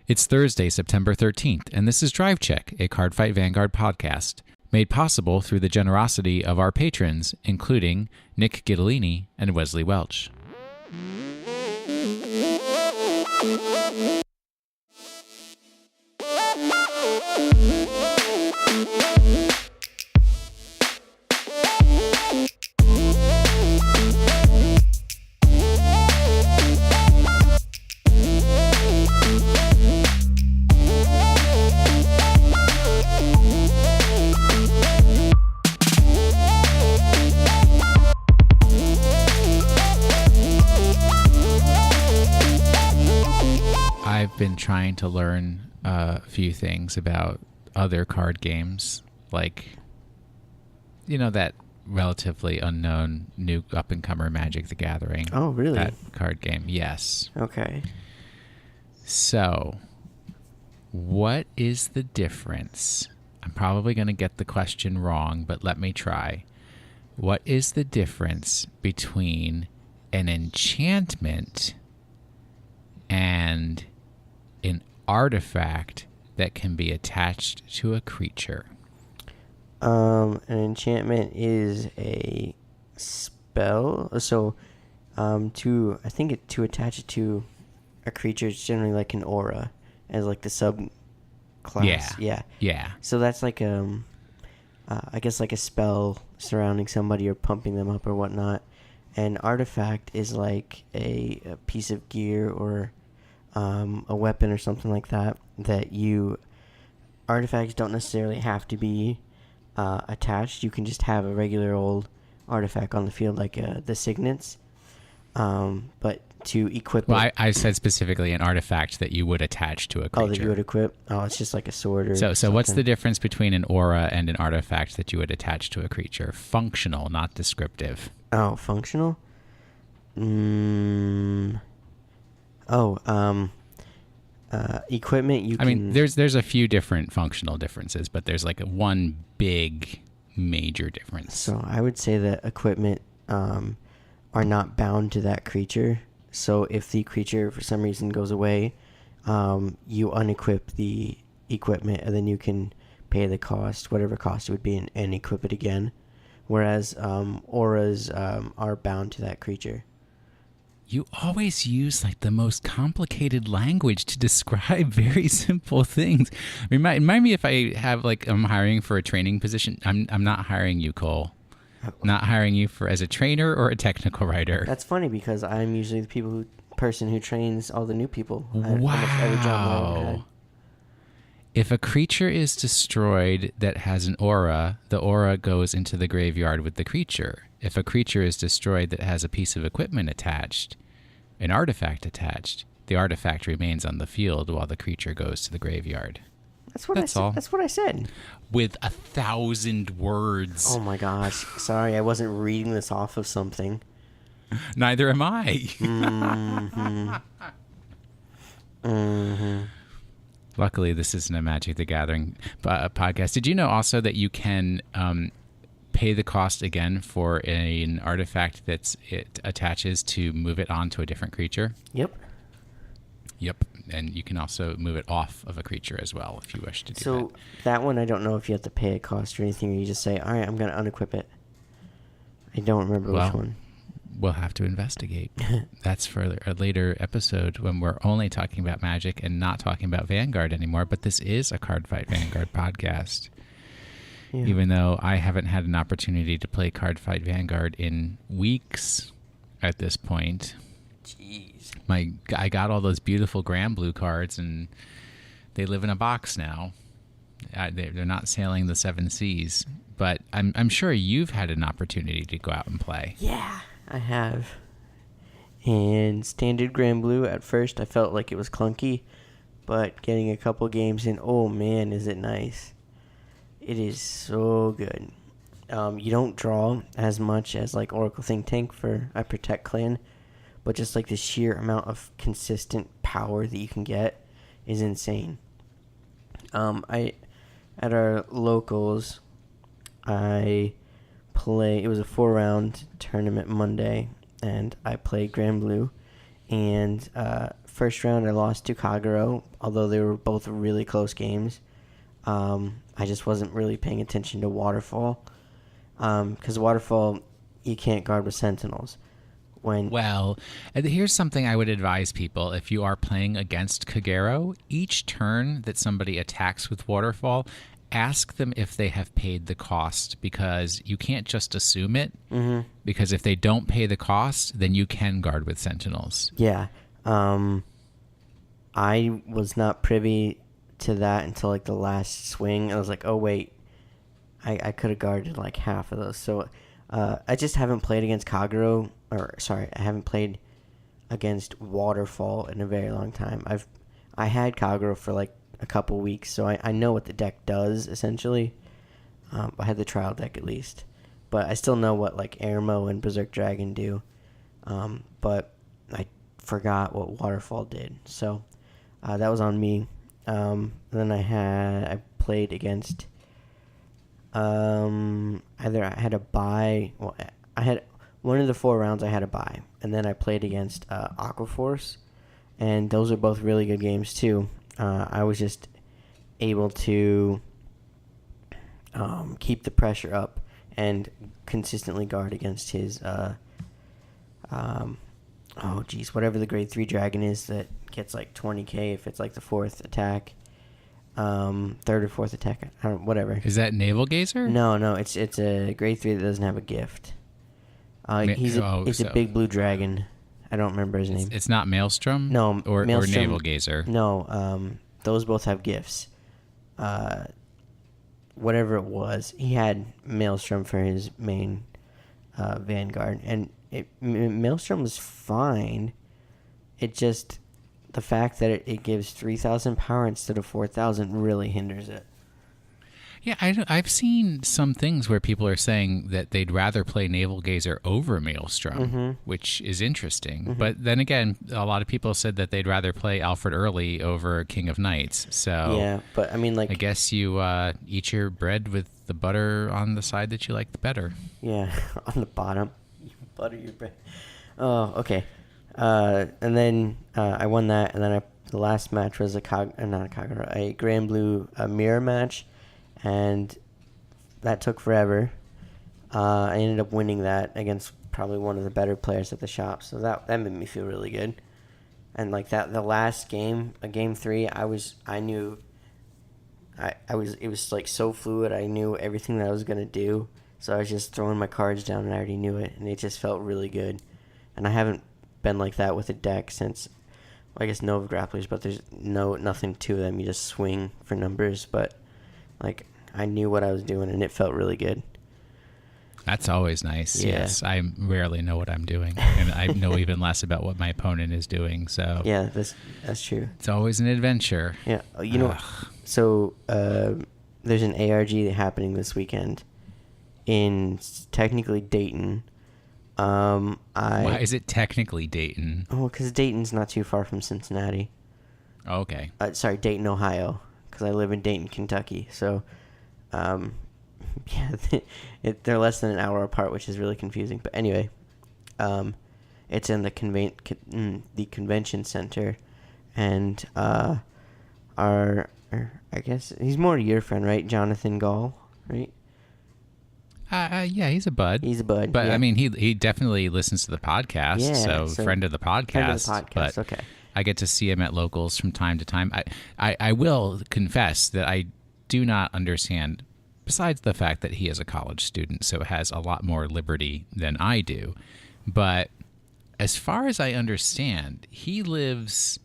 It's Thursday, September 13th, and this is Drive Check, a Cardfight Vanguard podcast, made possible through the generosity of our patrons, including Nick Gidillini and Wesley Welch. I've been trying to learn a few things about other card games, like, that relatively unknown new up-and-comer Magic the Gathering. Oh, really? That card game, yes. Okay. So, what is the difference? I'm probably going to get the question wrong, but let me try. What is the difference between an enchantment and an artifact that can be attached to a creature? An enchantment is a spell. So, to attach it to a creature, it's generally like an aura as like the sub class. Yeah. So that's like I guess like a spell surrounding somebody or pumping them up or whatnot. An artifact is like a piece of gear or a weapon or something like that artifacts don't necessarily have to be attached. You can just have a regular old artifact on the field like the signets, but to equip I said specifically an artifact that you would attach to a creature. Oh, that you would equip? Oh, it's just like a sword or So something. What's the difference between an aura and an artifact that you would attach to a creature? Functional, not descriptive. Oh, functional? Equipment you can... I mean, there's a few different functional differences, but there's like one big major difference. So I would say that equipment are not bound to that creature. So if the creature for some reason goes away, you unequip the equipment and then you can pay the cost, whatever cost it would be, and equip it again. Whereas auras are bound to that creature. You always use like the most complicated language to describe very simple things. Remind me if I have I'm hiring for a training position. I'm not hiring you, Cole. Not hiring you as a trainer or a technical writer. That's funny because I'm usually the person who trains all the new people. Wow. Every job I ever had. If a creature is destroyed that has an aura, the aura goes into the graveyard with the creature. If a creature is destroyed that has a piece of equipment attached, an artifact attached, the artifact remains on the field while the creature goes to the graveyard. That's what I said. With 1,000 words. Oh my gosh. Sorry, I wasn't reading this off of something. Neither am I. Mm-hmm. Luckily, this isn't a Magic the Gathering podcast. Did you know also that you can pay the cost again for an artifact it attaches to move it onto a different creature? Yep. And you can also move it off of a creature as well if you wish to do that. So that one, I don't know if you have to pay a cost or anything, or you just say, all right, I'm going to unequip it. I don't remember which one. We'll have to investigate. That's for a later episode when we're only talking about Magic and not talking about Vanguard anymore. But this is a Cardfight Vanguard podcast. Yeah. Even though I haven't had an opportunity to play Cardfight Vanguard in weeks at this point. Jeez. I got all those beautiful Grand Blue cards, and they live in a box now. They're not sailing the seven seas. But I'm sure you've had an opportunity to go out and play. Yeah, I have. And standard Grand Blue, at first I felt like it was clunky, but getting a couple games in, oh man, is it nice. It is so good. You don't draw as much as like Oracle Think Tank for a Protect clan, but just like the sheer amount of consistent power that you can get is insane. At our locals, it was a 4-round tournament Monday, and I played Grand Blue, and first round I lost to Kagero, although they were both really close games. I just wasn't really paying attention to Waterfall. Because Waterfall, you can't guard with Sentinels. Well, here's something I would advise people. If you are playing against Kagero, each turn that somebody attacks with Waterfall, ask them if they have paid the cost, because you can't just assume it. Mm-hmm. Because if they don't pay the cost, then you can guard with Sentinels. Yeah. I was not privy to that until like the last swing. I was like, oh wait, I could have guarded like half of those. So I just haven't played against Kagero, I haven't played against Waterfall in a very long time. I had Kagero for like a couple weeks, so I know what the deck does essentially. I had the trial deck at least, but I still know what like Airmo and Berserk Dragon do. But I forgot what Waterfall did, so that was on me. Then I played against either I had a bye. Well, I had one of the 4 rounds I had a bye, and then I played against Aquaforce, and those are both really good games too. I was just able to keep the pressure up and consistently guard against his whatever the grade 3 dragon is that gets like 20k if it's like the 4th attack, 3rd or 4th attack, whatever. Is that Navel Gazer? No, it's a grade 3 that doesn't have a gift. He's a big blue dragon. I don't remember his name. It's not Maelstrom? No, or Maelstrom, Navel Gazer? No, those both have gifts. Whatever it was, he had Maelstrom for his main Vanguard, and Maelstrom was fine. It just, the fact that it gives 3,000 power instead of 4,000 really hinders it. Yeah, I've seen some things where people are saying that they'd rather play Navel Gazer over Maelstrom, mm-hmm. which is interesting. Mm-hmm. But then again, a lot of people said that they'd rather play Alfred Early over King of Knights. So yeah, but I mean, like, I guess you eat your bread with the butter on the side that you like the better. Yeah, on the bottom, you butter your bread. Oh, okay. And then I won that, and then the last match was a Grand Blue mirror match. And that took forever. I ended up winning that against probably one of the better players at the shop. So that made me feel really good. And like that, the last game, game 3, it was like so fluid. I knew everything that I was gonna do. So I was just throwing my cards down, and I already knew it, and it just felt really good. And I haven't been like that with a deck since, I guess, Nova Grapplers, but there's nothing to them. You just swing for numbers, but like, I knew what I was doing, and it felt really good. That's always nice. Yeah. Yes, I rarely know what I'm doing, and I know even less about what my opponent is doing. So yeah, that's true. It's always an adventure. Yeah, you know. So there's an ARG happening this weekend in technically Dayton. Why is it technically Dayton? Oh, because Dayton's not too far from Cincinnati. Oh, okay. Sorry, Dayton, Ohio. Because I live in Dayton, Kentucky. So, yeah, they're less than an hour apart, which is really confusing. But anyway, it's in the convention center, and I guess he's more your friend, right? Jonathan Gall, right? Yeah, he's a bud. He's a bud. But yeah. I mean, he definitely listens to the podcast. Yeah, so friend of the podcast. Friend of the podcast. But okay. I get to see him at locals from time to time. I will confess that I do not understand, besides the fact that he is a college student, so has a lot more liberty than I do. But as far as I understand, he lives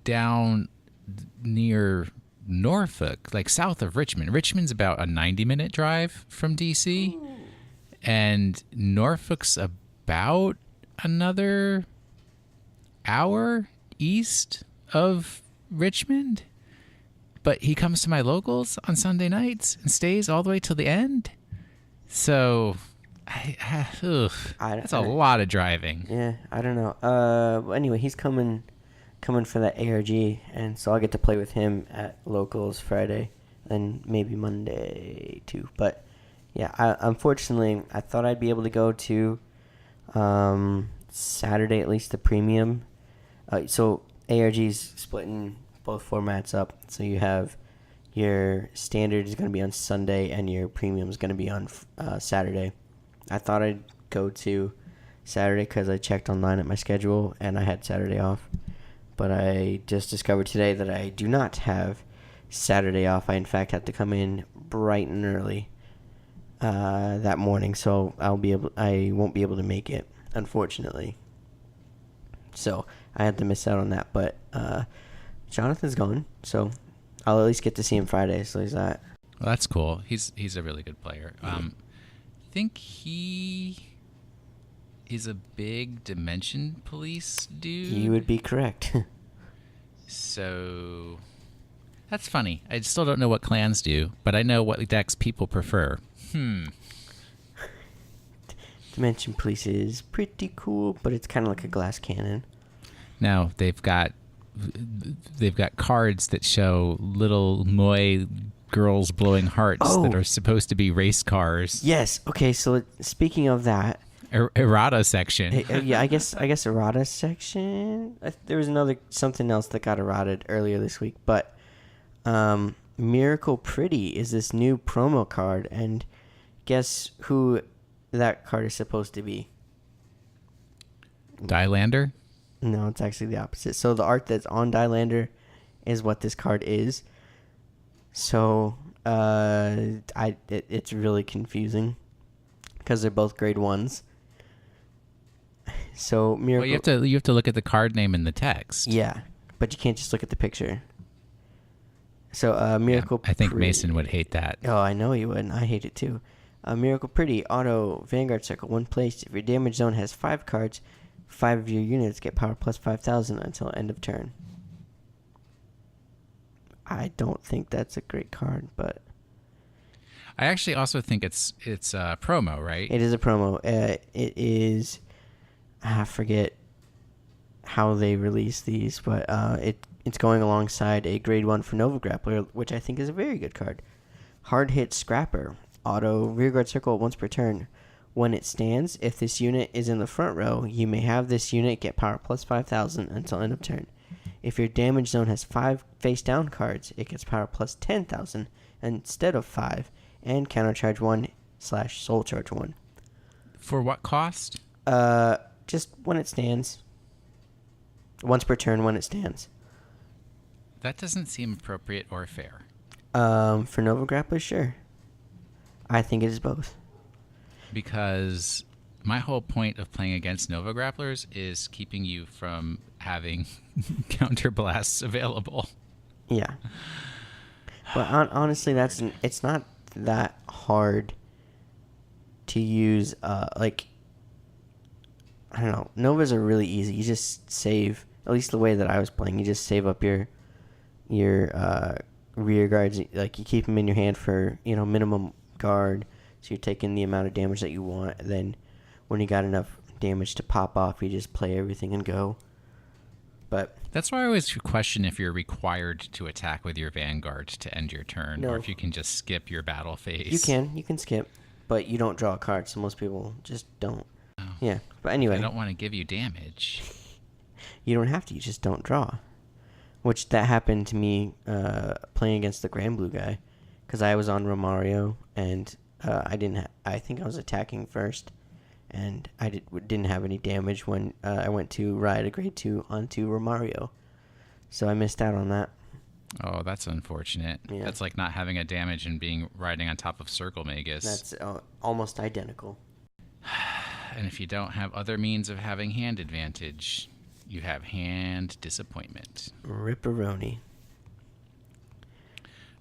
down near Norfolk, like south of Richmond. Richmond's about a 90-minute drive from D.C., and Norfolk's about another hour east of Richmond. But he comes to my locals on Sunday nights and stays all the way till the end. So, that's a lot of driving. Yeah, I don't know. Anyway, he's coming for that ARG, and so I'll get to play with him at locals Friday, and maybe Monday too. But yeah, unfortunately, I thought I'd be able to go to Saturday, at least the premium. So ARG's splitting both formats up. So you have your standard is going to be on Sunday, and your premium is going to be on Saturday. I thought I'd go to Saturday because I checked online at my schedule, and I had Saturday off. But I just discovered today that I do not have Saturday off. I, in fact, have to come in bright and early that morning, so I won't be able to make it, unfortunately. So I had to miss out on that. But Jonathan's gone, so I'll at least get to see him Friday. So he's that. Well, that's cool. He's a really good player. I think he's a big Dimension Police dude. You would be correct. So that's funny. I still don't know what clans do, but I know what decks people prefer. Dimension Police is pretty cool, but it's kind of like a glass cannon. Now they've got cards that show little moe girls blowing hearts that are supposed to be race cars. Yes. Okay. So speaking of that, errata section. Yeah, I guess errata section. There was something else that got errated earlier this week, but Miracle Pretty is this new promo card, and guess who that card is supposed to be? Dilander? No, it's actually the opposite. So the art that's on Dilander is what this card is. So it's really confusing because they're both grade 1s. So Miracle. Well, you have to look at the card name in the text. Yeah, but you can't just look at the picture. So Miracle. I think Pretty. Mason would hate that. Oh, I know he would. And I hate it too. Miracle Pretty auto Vanguard Circle 1 placed. If your damage zone has 5 cards, 5 of your units get power plus 5,000 until end of turn. I don't think that's a great card, but I actually also think it's a promo, right? it is a promo. It is. I forget how they release these, but it's going alongside a grade 1 for Nova Grappler, which I think is a very good card. Hard Hit Scrapper. Auto rearguard circle once per turn. When it stands, if this unit is in the front row, you may have this unit get power plus 5,000 until end of turn. If your damage zone has 5 face down cards, it gets power plus 10,000 instead of 5, and countercharge 1/soul charge 1. For what cost? Just when it stands. Once per turn when it stands. That doesn't seem appropriate or fair. For Nova Grappler, sure. I think it is both. Because my whole point of playing against Nova Grapplers is keeping you from having counter blasts available. Yeah. But honestly, it's not that hard to use. I don't know. Novas are really easy. You just save, at least the way that I was playing, you just save up your rear guards. Like, you keep them in your hand for, minimum guard. So you're taking the amount of damage that you want. And then when you got enough damage to pop off, you just play everything and go. But that's why I always question if you're required to attack with your Vanguard to end your turn, no. Or if you can just skip your battle phase. You can skip, but you don't draw a card, so most people just don't. Oh. Yeah, but anyway. I don't want to give you damage. You don't have to, you just don't draw. Which that happened to me playing against the Grand Blue guy, because I was on Romario, and I think I was attacking first, and I didn't have any damage when I went to ride a grade 2 onto Romario. So I missed out on that. Oh, that's unfortunate. Yeah. That's like not having a damage and riding on top of Circle Magus. That's almost identical. And if you don't have other means of having hand advantage, you have hand disappointment. Ripperoni.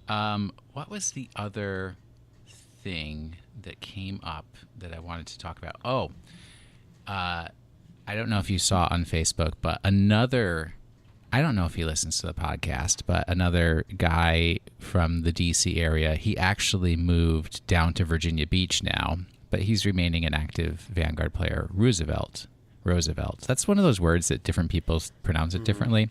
What was the other thing that came up that I wanted to talk about? Oh, I don't know if you saw on Facebook, but I don't know if he listens to the podcast, but another guy from the DC area, he actually moved down to Virginia Beach now, but he's remaining an active Vanguard player. Roosevelt. That's one of those words that different people pronounce it differently.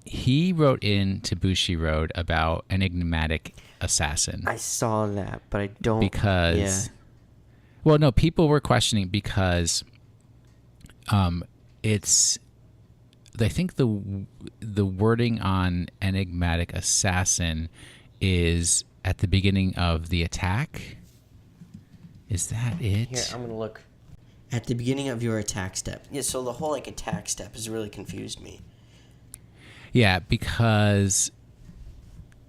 He wrote in to Bushiroad about Enigmatic Assassin. I saw that, but I don't... Because... Yeah. Well, no, people were questioning because it's I think the wording on Enigmatic Assassin is at the beginning of the attack. Is that it? Here, I'm going to look. At the beginning of your attack step. Yeah, so the whole attack step has really confused me. Yeah, because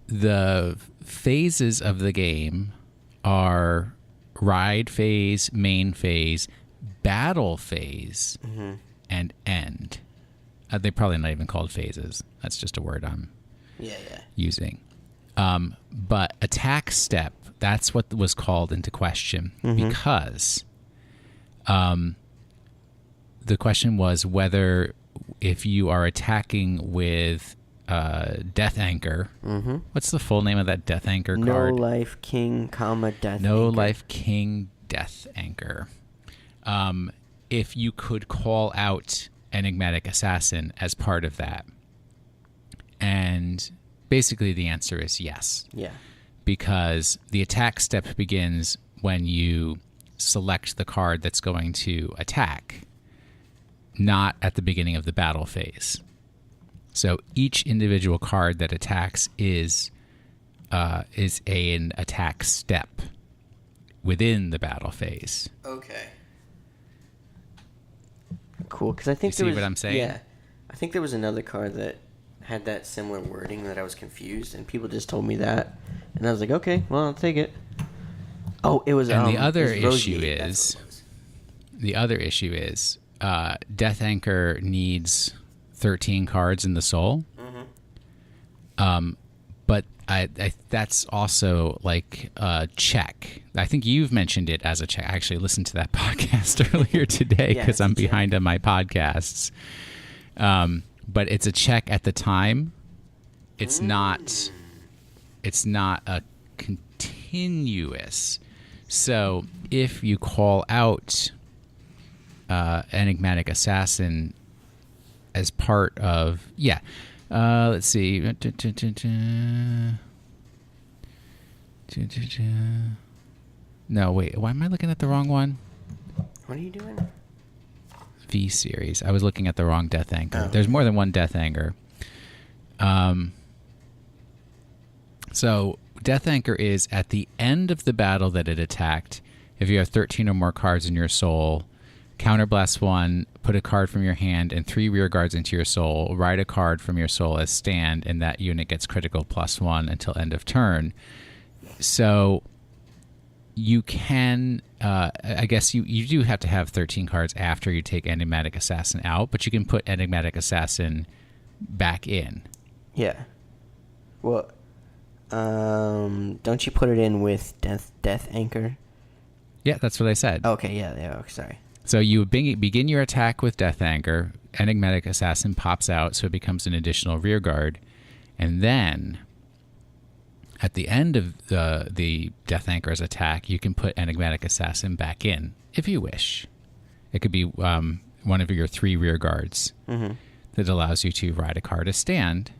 the phases of the game are ride phase, main phase, battle phase, and end. They're probably not even called phases. That's just a word I'm using. But attack step, that's what was called into question because the question was whether if you are attacking with Death Anchor, what's the full name of that Death Anchor card? No Life King, Death No Anchor. Life King, Death Anchor. If you could call out Enigmatic Assassin as part of that. And basically the answer is yes. Yeah. Because the attack step begins when you select the card that's going to attack, not at the beginning of the battle phase. So each individual card that attacks is an attack step within the battle phase. Okay. Cool, because I think you see what I'm saying? Yeah, I think there was another card that had that similar wording that I was confused, and people just told me that, and I was like, okay, well, I'll take it. Oh, it was. And the other issue is Death Anchor needs 13 cards in the soul. But I that's also like a check. I think you've mentioned it as a check. I actually listened to that podcast earlier today because I'm behind on my podcasts. But it's a check at the time. It's not a continuous. So if you call out Enigmatic Assassin as part of let's see. No, wait. Why am I looking at the wrong one? What are you doing? V series. I was looking at the wrong Death Anchor. Oh. There's more than one Death Anchor. So Death Anchor is at the end of the battle that it attacked. If you have 13 or more cards in your soul, counterblast 1, put a card from your hand and 3 rear guards into your soul, write a card from your soul as stand, and that unit gets critical +1 until end of turn. So you can, I guess you do have to have 13 cards after you take Enigmatic Assassin out, but you can put Enigmatic Assassin back in. Yeah. Well, don't you put it in with Death Anchor? Yeah, that's what I said. Okay, yeah, okay, sorry. So you begin your attack with Death Anchor. Enigmatic Assassin pops out, so it becomes an additional rear guard. And then, at the end of the Death Anchor's attack, you can put Enigmatic Assassin back in, if you wish. It could be one of your 3 rear guards that allows you to ride a card as stand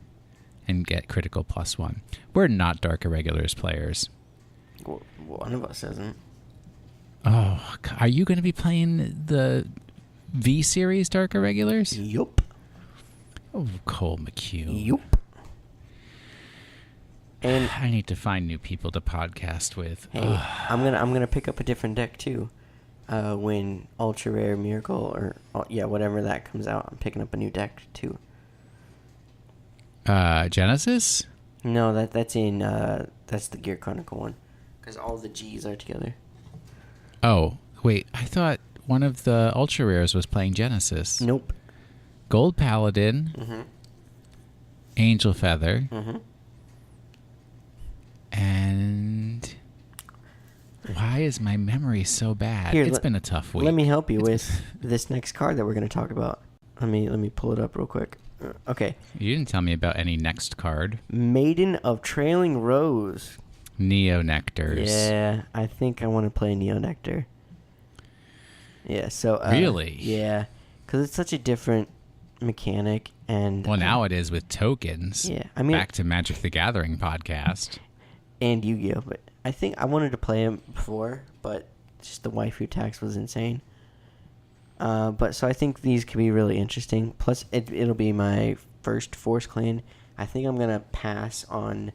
and get critical +1. We're not Dark Irregulars players. Well, one of us isn't. Oh, are you going to be playing the V series Dark Irregulars? Yup. Oh, Cole McHugh. Yup. And I need to find new people to podcast with. Hey, I'm gonna pick up a different deck too. When Ultra Rare Miracle or whatever that comes out, I'm picking up a new deck too. Genesis? No, that's the Gear Chronicle one, because all the G's are together. Oh, wait. I thought one of the Ultra Rares was playing Genesis. Nope. Gold Paladin. Angel Feather. And why is my memory so bad? Here, it's been a tough week. Let me help you with this next card that we're going to talk about. Let me pull it up real quick. Okay. You didn't tell me about any next card. Maiden of Trailing Rose. Neo Nectars. Yeah, I think I want to play Neo Nectar. Yeah, so... really? Yeah, because it's such a different mechanic, and... Well, now it is with tokens. Yeah, I mean... Back to Magic the Gathering podcast. And Yu-Gi-Oh! But I think I wanted to play him before, but just the waifu tax was insane. But so I think these could be really interesting. Plus, it'll be my first Force Clan. I think I'm going to pass on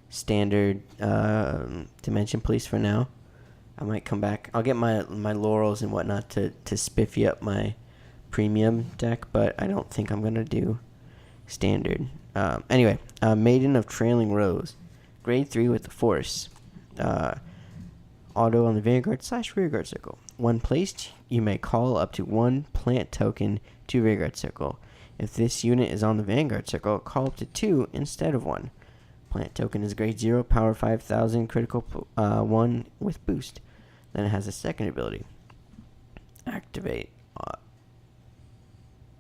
standard Dimension Police for now. I might come back. I'll get my laurels and whatnot to spiffy up my premium deck, but I don't think I'm going to do standard. Anyway, Maiden of Trailing Rose. Grade 3 with the Force. Auto on the Vanguard / Rearguard Circle. When placed, you may call up to 1 plant token to Rearguard Circle. If this unit is on the Vanguard Circle, call up to 2 instead of 1. Plant token is grade 0, power 5000, critical 1 with boost. Then it has a second ability. Activate.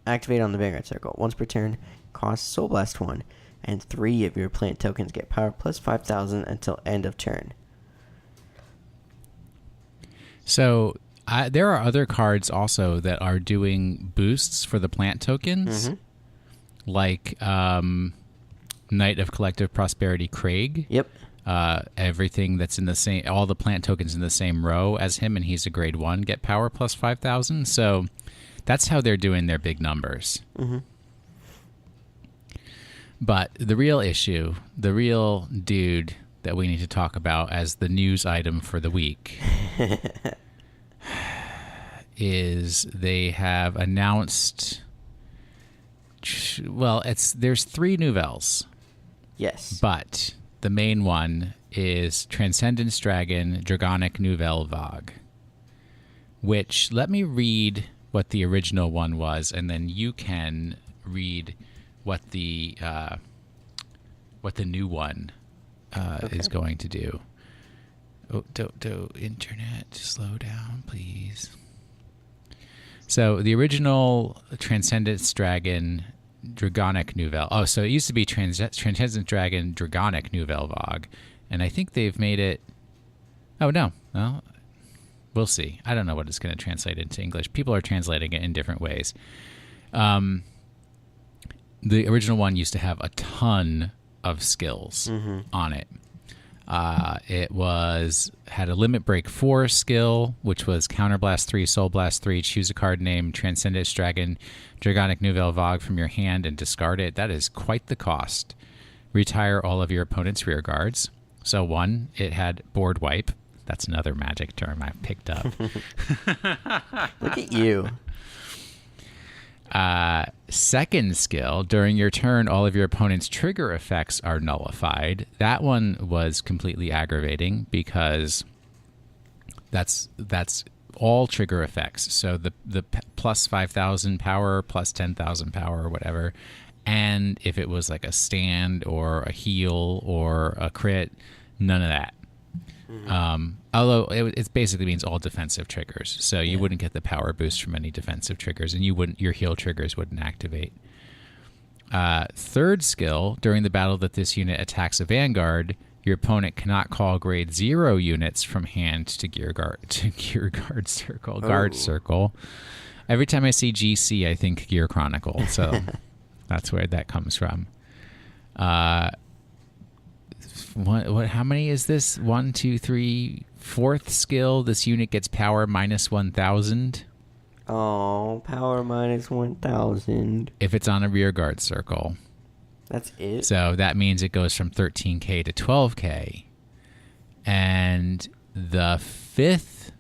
Activate on the Vanguard Circle. Once per turn, cost Soul Blast 1, and 3 of your plant tokens get power plus 5000 until end of turn. So there are other cards also that are doing boosts for the plant tokens, like Knight of Collective Prosperity Craig. Yep. Everything that's in the same, all the plant tokens in the same row as him, and he's a grade 1, get power plus 5000. So that's how they're doing their big numbers. But the real issue, the real dude that we need to talk about as the news item for the week is they have announced, well, there's 3 nouvelles. Yes. But the main one is Transcendence Dragon Dragonic Nouvelle Vague, which, let me read what the original one was, and then you can read what the new one is going to do. Oh, don't internet, slow down, please. So the original Transcendence Dragon Dragonic Nouvelle. Oh, so it used to be Transcendence Dragon Dragonic Nouvelle Vague, and I think they've made it. Oh no, well, we'll see. I don't know what it's going to translate into English. People are translating it in different ways. The original one used to have a ton of skills on it. It had a Limit Break 4 skill, which was Counterblast 3, Soul Blast 3, choose a card named Transcendence Dragon Dragonic Nouvelle Vague from your hand and discard it. That is quite the cost. Retire all of your opponent's rear guards. So 1, it had Board Wipe. That's another Magic term I picked up. Look at you. Second skill, during your turn, all of your opponent's trigger effects are nullified. That one was completely aggravating because that's all trigger effects. So the plus 5,000 power, plus 10,000 power, or whatever. And if it was like a stand or a heal or a crit, none of that. Although it basically means all defensive triggers, so you wouldn't get the power boost from any defensive triggers, and your heal triggers wouldn't activate. Third skill, during the battle that this unit attacks a Vanguard, your opponent cannot call grade 0 units from hand to guard circle. Every time I see GC, I think Gear Chronicle, so that's where that comes from. How many is this? 1, 2, 3, 4th skill. This unit gets power minus 1,000. Oh, power minus 1,000. If it's on a rear guard circle. That's it? So that means it goes from 13k to 12k. And the 5th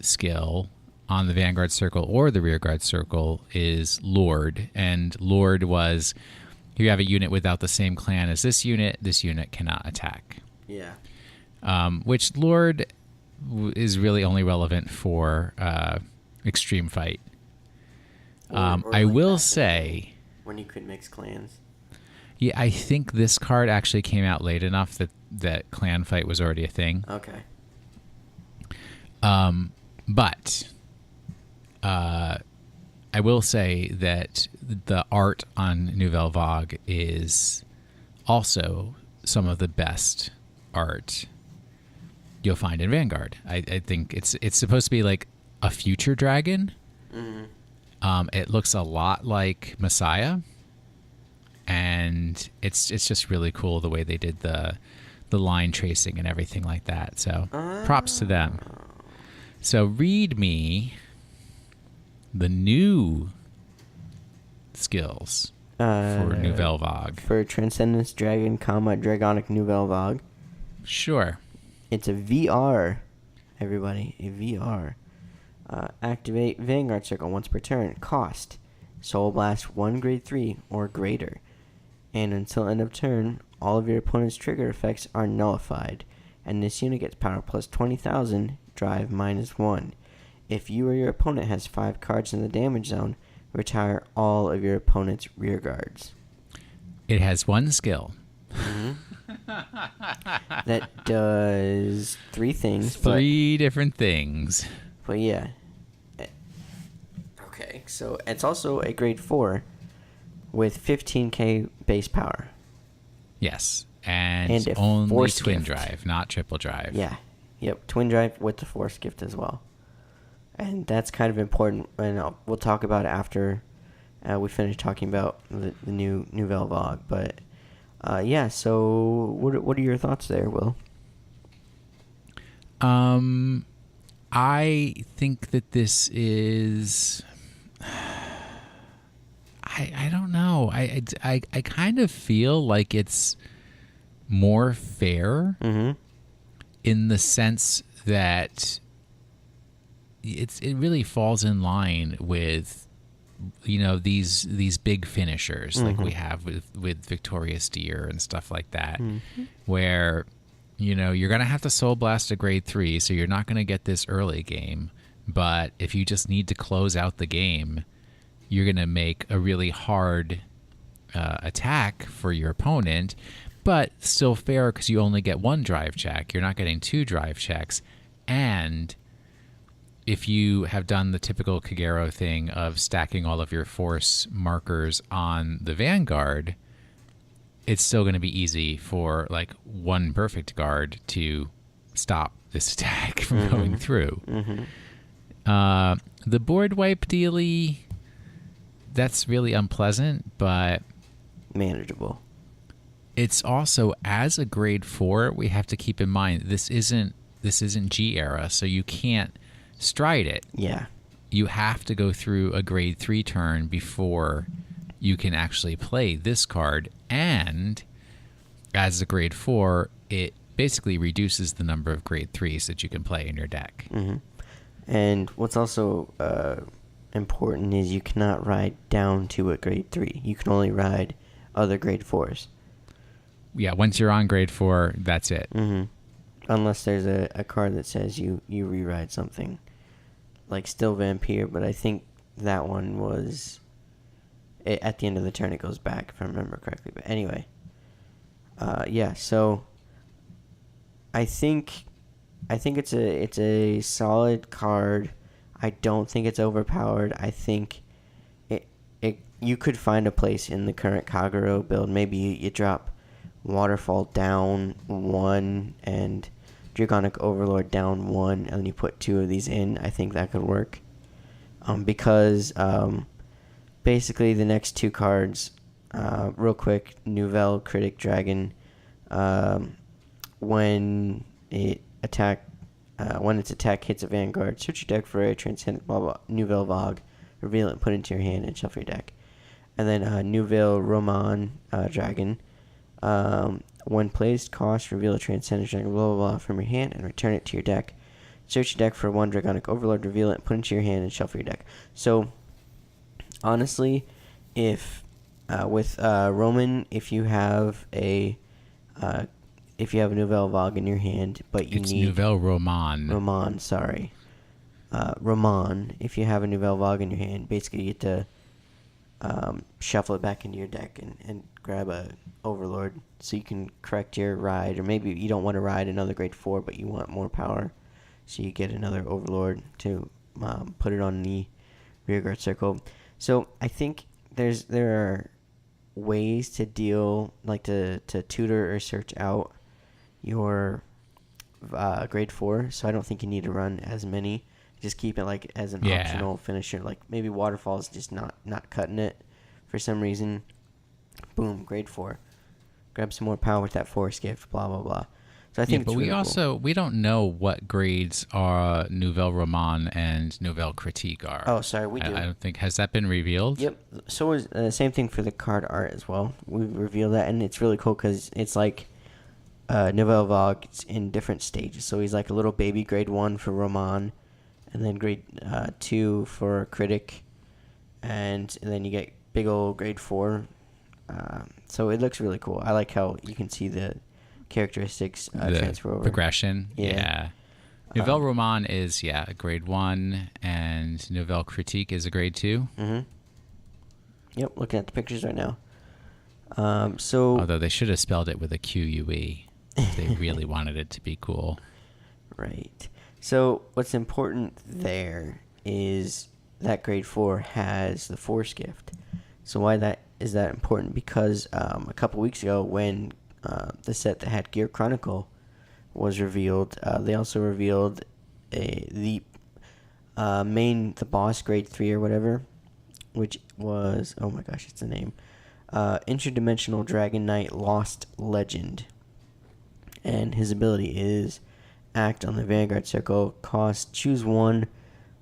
skill on the Vanguard circle or the rear guard circle is Lord. And Lord was, you have a unit without the same clan as this unit cannot attack. Yeah. Which Lord is really only relevant for extreme fight. Or I like will say, when you could mix clans. Yeah, I think this card actually came out late enough that clan fight was already a thing. Okay. But I will say that the art on Nouvelle Vague is also some of the best art you'll find in Vanguard. I think it's supposed to be like a future dragon. It looks a lot like Messiah, and it's just really cool the way they did the line tracing and everything like that. So props to them. So read me the new skills for Nouvelle Vague. For Transcendence Dragon, Dragonic Nouvelle Vague. Sure. It's a VR, everybody. A VR. Activate Vanguard Circle once per turn. Cost: Soul Blast 1 grade 3 or greater. And until end of turn, all of your opponent's trigger effects are nullified. And this unit gets power plus 20,000, drive -1. If you or your opponent has 5 cards in the damage zone, retire all of your opponent's rear guards. It has one skill. That does 3 things. 3 different things. But yeah. Okay, so it's also a grade 4 with 15k base power. Yes, and a only force twin gift. drive, not triple drive. Yeah, yep, twin drive with the force gift as well. And that's kind of important, and we'll talk about it after we finish talking about the new Nouvelle Vague. But yeah, so what are your thoughts there, Will? I think that this is... I don't know. I kind of feel like it's more fair in the sense that it really falls in line with, you know, these big finishers like we have with Victorious Deer and stuff like that, where, you know, you're gonna have to Soul Blast a grade 3, so you're not gonna get this early game, but if you just need to close out the game, you're going to make a really hard attack for your opponent, but still fair because you only get 1 drive check. You're not getting 2 drive checks. And if you have done the typical Kagero thing of stacking all of your force markers on the Vanguard, it's still going to be easy for like 1 perfect guard to stop this attack from going through. The board wipe dealie... that's really unpleasant, but manageable. It's also, as a grade 4, we have to keep in mind this isn't G era, so you can't stride it. Yeah. You have to go through a grade 3 turn before you can actually play this card, and as a grade 4, it basically reduces the number of grade 3s that you can play in your deck. And what's also important is you cannot ride down to a grade 3. You can only ride other grade 4s. Yeah, once you're on grade 4, that's it. Unless there's a card that says you re-ride something. Like Still Vampire, but I think that one was... at the end of the turn it goes back, if I remember correctly. But anyway. Yeah, so... I think it's a solid card. I don't think it's overpowered. I think you could find a place in the current Kagero build. Maybe you drop Waterfall down 1 and Dragonic Overlord down 1, and then you put 2 of these in. I think that could work. Because basically the next 2 cards, real quick, Nouvelle Critic Dragon, when its attack hits a Vanguard, search your deck for a Transcendent Nouvelle Vague, reveal it and put it into your hand and shuffle your deck. And then Nouvelle Roman Dragon, when placed, cost, reveal a Transcendent Dragon, blah, blah, blah, from your hand and return it to your deck. Search your deck for 1 Dragonic Overlord, reveal it and put it into your hand and shuffle your deck. So, honestly, if with Roman, if you have a Nouvelle Vague in your hand, but you need... It's Nouvelle Roman. Roman, sorry. Roman, if you have a Nouvelle Vague in your hand, basically you get to shuffle it back into your deck and grab a Overlord so you can correct your ride. Or maybe you don't want to ride another grade 4, but you want more power, so you get another Overlord to put it on the rearguard circle. So I think there are ways to deal, like to tutor or search out your grade 4, so I don't think you need to run as many. Just keep it like as an optional finisher. Like maybe Waterfall is just not cutting it for some reason. Boom, grade 4. Grab some more power with that force gift, blah, blah, blah. So I think but it's really cool. we don't know what grades are Nouvelle Roman and Nouvelle Critique are. Oh, sorry, we do. I don't think, has that been revealed? Yep. So is same thing for the card art as well. We revealed that, and it's really cool because it's like Nouvelle Vague in different stages. So he's like a little baby grade 1 for Roman, and then grade 2 for Critic, and then you get big old grade 4. So it looks really cool. I like how you can see the characteristics transfer over. Progression. Yeah. Nouvelle Roman is a grade 1, and Nouvelle Critique is a grade 2. Mm-hmm. Yep, looking at the pictures right now. Although they should have spelled it with a QUE if they really wanted it to be cool. Right. So what's important there is that grade 4 has the Force Gift. So why is that important? Because a couple weeks ago when the set that had Gear Chronicle was revealed, they also revealed the boss grade 3 or whatever, which was, oh my gosh, it's the name, Interdimensional Dragon Knight Lost Legend. And his ability is act on the Vanguard Circle, choose one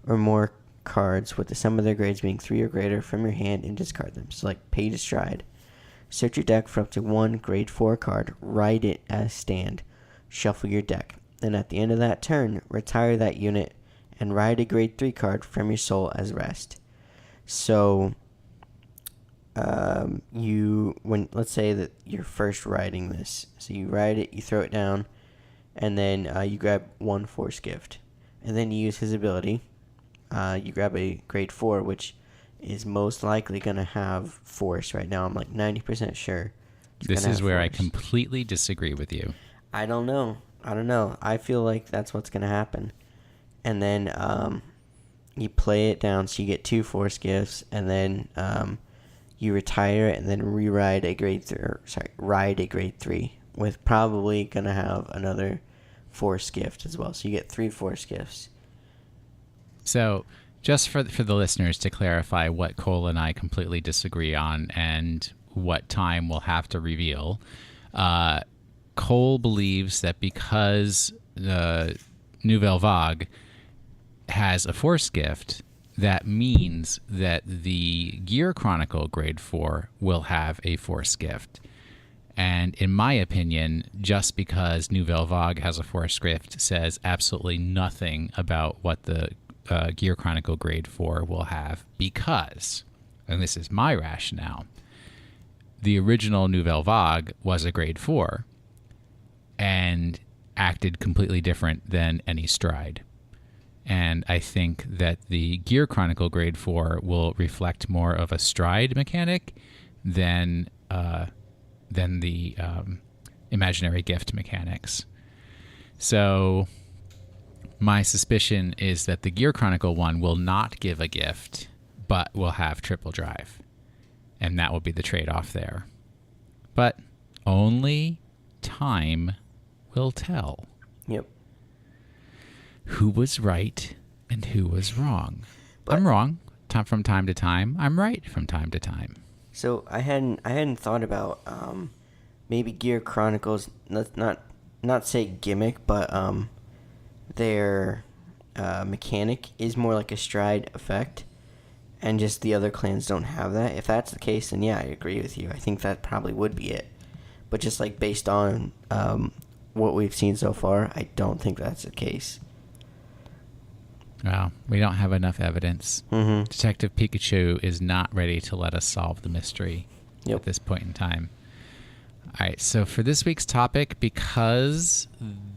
or more cards with the sum of their grades being 3 or greater from your hand and discard them. So like pay to stride. Search your deck for up to one grade 4 card, write it as stand, shuffle your deck. Then at the end of that turn, retire that unit and write a grade 3 card from your soul as rest. So let's say that you're first writing this. So you write it, you throw it down, and then you grab one Force Gift. And then you use his ability. You grab a grade 4, which is most likely going to have Force right now. I'm like 90% sure. This is where Force. I completely disagree with you. I don't know. I feel like that's what's going to happen. And then you play it down, so you get 2 Force Gifts, and then you retire it and then ride a grade 3 with probably going to have another Force Gift as well. So you get 3 Force Gifts. So just for the listeners to clarify what Cole and I completely disagree on and what time we'll have to reveal, Cole believes that because Nouvelle Vague has a Force Gift, that means that the Gear Chronicle grade 4 will have a Force Gift. And in my opinion, just because Nouvelle Vague has a Force Gift says absolutely nothing about what the Gear Chronicle grade 4 will have, because, and this is my rationale, the original Nouvelle Vague was a grade 4 and acted completely different than any stride. And I think that the Gear Chronicle grade 4 will reflect more of a stride mechanic than the imaginary gift mechanics. So my suspicion is that the Gear Chronicle one will not give a gift, but will have triple drive. And that will be the trade-off there. But only time will tell. Yep. Who was right and who was wrong. But I'm wrong from time to time. I'm right from time to time. So I hadn't thought about maybe Gear Chronicles, not say gimmick, but their mechanic is more like a stride effect, and just the other clans don't have that. If that's the case, then yeah, I agree with you. I think that probably would be it. But just like based on what we've seen so far, I don't think that's the case. Well, we don't have enough evidence. Mm-hmm. Detective Pikachu is not ready to let us solve the mystery at this point in time. All right, so for this week's topic, because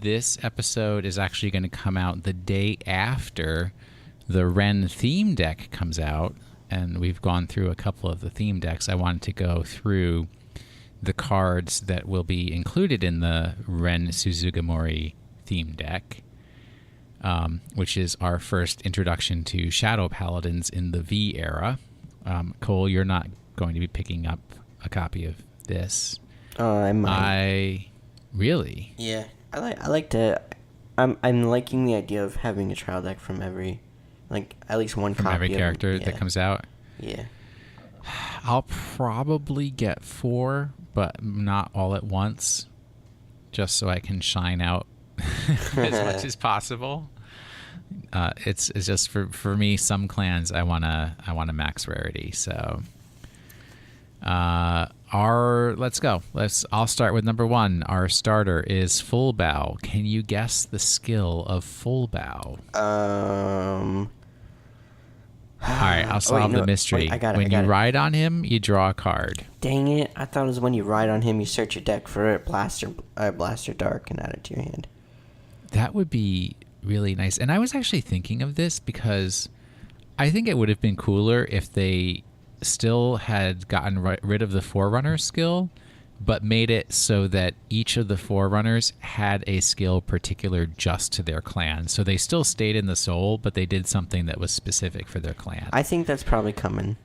this episode is actually going to come out the day after the Ren theme deck comes out, and we've gone through a couple of the theme decks, I wanted to go through the cards that will be included in the Ren Suzugamori theme deck. Which is our first introduction to Shadow Paladins in the V era. Cole, you're not going to be picking up a copy of this. I might. Really? Yeah, I like to. I'm liking the idea of having a trial deck from every, like at least one from copy every character that comes out. Yeah. I'll probably get 4, but not all at once. just so I can shine out as much as possible. It's just for me, some clans I wanna max rarity. So let's go. I'll start with number 1. Our starter is Full Bow. Can you guess the skill of Full Bow? All right, I'll solve the mystery. Wait, I got it. When you ride on him, you draw a card. Dang it! I thought it was when you ride on him, you search your deck for a blaster dark and add it to your hand. That would be really nice. And I was actually thinking of this because I think it would have been cooler if they still had gotten rid of the Forerunner skill, but made it so that each of the Forerunners had a skill particular just to their clan. So they still stayed in the Soul, but they did something that was specific for their clan. I think that's probably coming.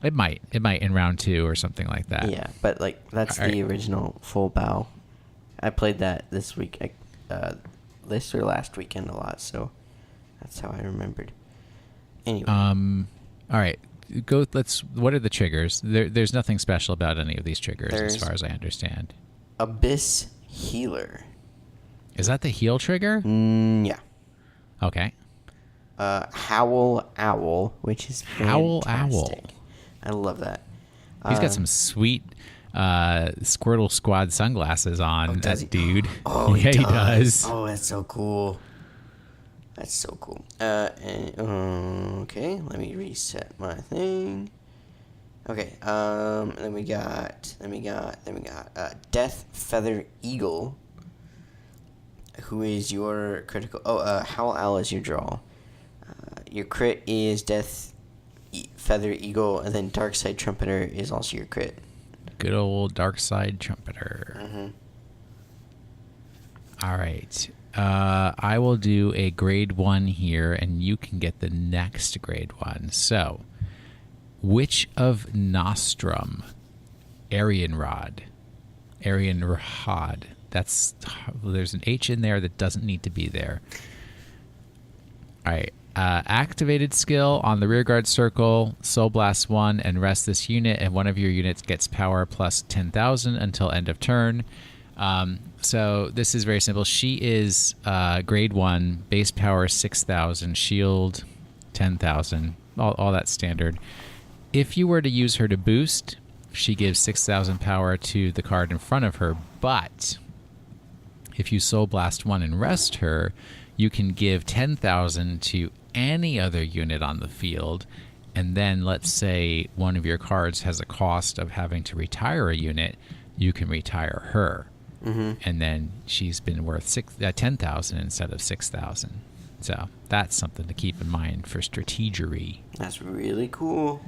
It might in round 2 or something like that. Yeah, but like that's the original Full Bow. I played that this week, this or last weekend a lot, so that's how I remembered. Anyway. All right. What are the triggers? There's nothing special about any of these triggers as far as I understand. Abyss Healer. Is that the heal trigger? Yeah. Okay. Howl Owl, which is fantastic. Howl Owl. I love that. He's got some sweet Squirtle Squad sunglasses on, that dude. Oh, yeah, he does. Oh, that's so cool. That's so cool. Okay, let me reset my thing. Okay, then we got Death Feather Eagle, who is your critical. Howl Owl is your draw. Your crit is Death Feather Eagle, and then Dark Side Trumpeter is also your crit. Good old Dark Side Trumpeter. Mm-hmm. All right. I will do a grade 1 here, and you can get the next grade 1. So, which of Nostrum, Arianrod, there's an H in there that doesn't need to be there. All right. Activated skill on the rearguard circle, Soul Blast 1, and rest this unit, and one of your units gets power plus 10,000 until end of turn. So this is very simple. She is grade 1, base power 6,000, shield 10,000, all that standard. If you were to use her to boost, she gives 6,000 power to the card in front of her, but if you Soul Blast 1 and rest her, you can give 10,000 to any other unit on the field, and then let's say one of your cards has a cost of having to retire a unit, you can retire her. Mm-hmm. And then she's been worth 10,000 instead of 6,000. So that's something to keep in mind for strategery. That's really cool.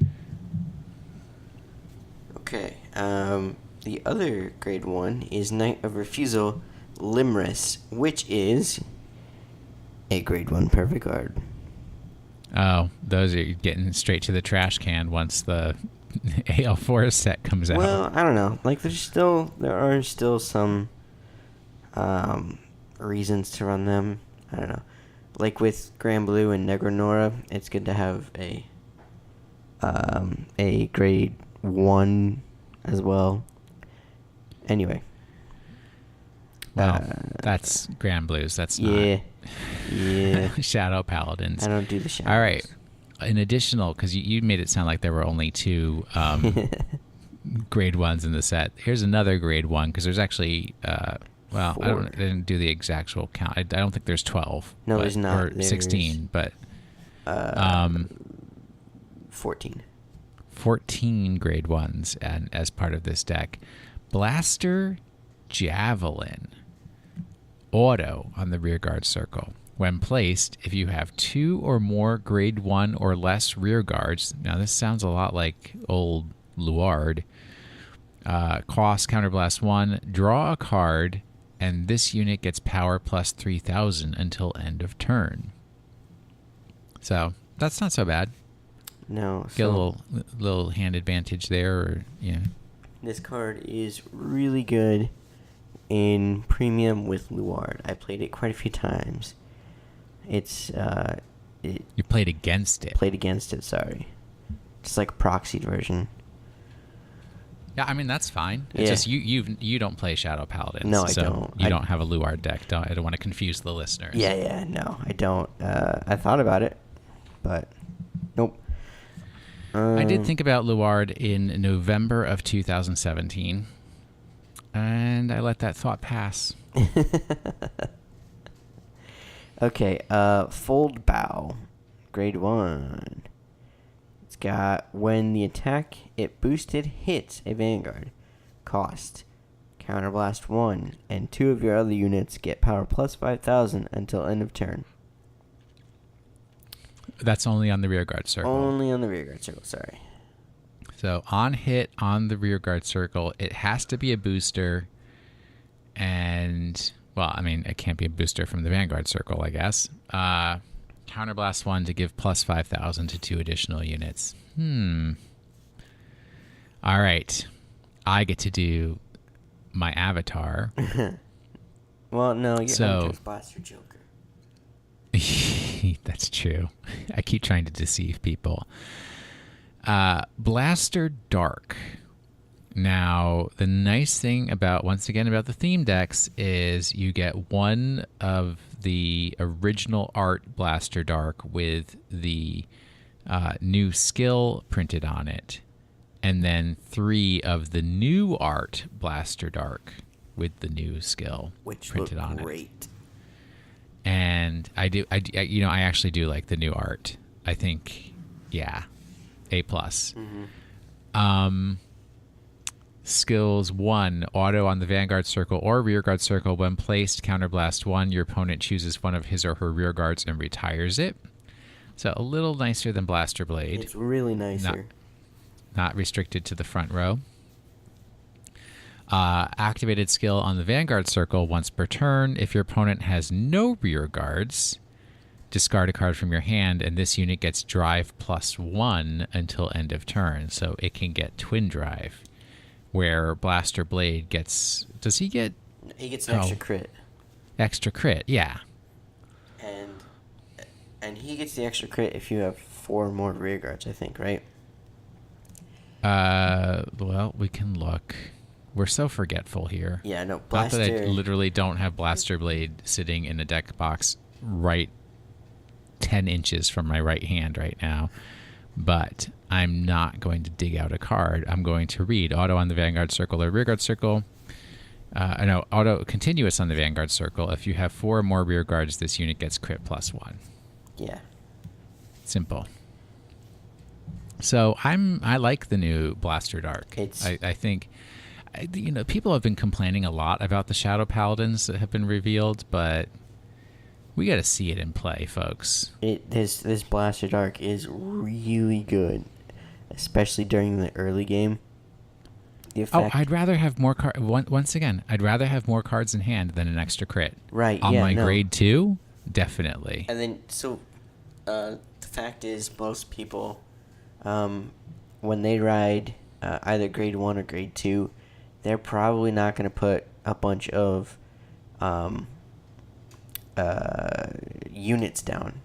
Okay. The other grade 1 is Knight of Refusal, Limris, which is a grade 1 perfect card. Oh, those are getting straight to the trash can once the AL4 set comes out. Well, I don't know. Like, there are still some reasons to run them. I don't know. Like with Grand Blue and Negronora, it's good to have a grade 1 as well. Anyway. Well, that's Grand Blues. That's not. Yeah. Shadow Paladins. I don't do the shadows. All right. An additional, because you made it sound like there were only 2 grade 1s in the set. Here's another grade 1, because there's actually, I didn't do the exact count. I don't think there's 12. No, there's not. Or 16, but 14. 14 grade 1s and as part of this deck. Blaster Javelin. Auto on the rearguard circle. When placed, if you have 2 or more grade 1 or less rearguards, now this sounds a lot like old Luard, cost counterblast 1, draw a card, and this unit gets power plus 3,000 until end of turn. So that's not so bad. No. Get a little hand advantage there, or This card is really good in premium with Luard. I played it quite a few times. It's you played against it. Played against it, sorry. Just like a proxied version. Yeah, I mean that's fine. It's just you don't play Shadow Paladins. No, I so don't. You don't have a Luard deck. I don't want to confuse the listeners. Yeah, no, I don't. I thought about it, but nope. I did think about Luard in November of 2017, and I let that thought pass. Okay, Fold Bow, grade 1. It's got when the attack it boosted hits a Vanguard. Cost, Counterblast 1, and 2 of your other units get power plus 5,000 until end of turn. That's only on the rearguard circle. Only on the rearguard circle, sorry. So on hit on the rearguard circle, it has to be a booster, and well, I mean, it can't be a booster from the Vanguard circle, I guess. Counterblast 1 to give plus 5,000 to 2 additional units. All right. I get to do my avatar. Well, no, your avatar's Blaster Joker. That's true. I keep trying to deceive people. Blaster Dark. Now, the nice thing once again about the theme decks is you get one of the original art Blaster Dark with the new skill printed on it, and then 3 of the new art Blaster Dark with the new skill printed on it. Great. And I actually do like the new art. I think, yeah, A+. Skills 1, auto on the Vanguard circle or rearguard circle. When placed, Counterblast 1. Your opponent chooses one of his or her rearguards and retires it. So a little nicer than Blaster Blade. It's really nicer. Not restricted to the front row. Activated skill on the Vanguard circle once per turn. If your opponent has no rearguards, discard a card from your hand, and this unit gets drive +1 until end of turn. So it can get Twin Drive, where Blaster Blade gets... Does he get... He gets an extra crit. Extra crit, yeah. And he gets the extra crit if you have 4 more rearguards, I think, right? Well, we can look. We're so forgetful here. Yeah, no, Blaster... Not that I literally don't have Blaster Blade sitting in a deck box right 10 inches from my right hand right now. But I'm not going to dig out a card. I'm going to read auto on the Vanguard circle or rearguard circle. No, auto continuous on the Vanguard circle. If you have 4 or more rearguards, this unit gets crit +1. Yeah. Simple. So I like the new Blaster Dark. I think, people have been complaining a lot about the Shadow Paladins that have been revealed, but we got to see it in play, folks. This Blaster Dark is really good, especially during the early game. I'd rather have more cards. Once again, I'd rather have more cards in hand than an extra crit. Right. On my grade 2, definitely. And then, the fact is, most people, when they ride either grade 1 or grade 2, they're probably not going to put a bunch of units down.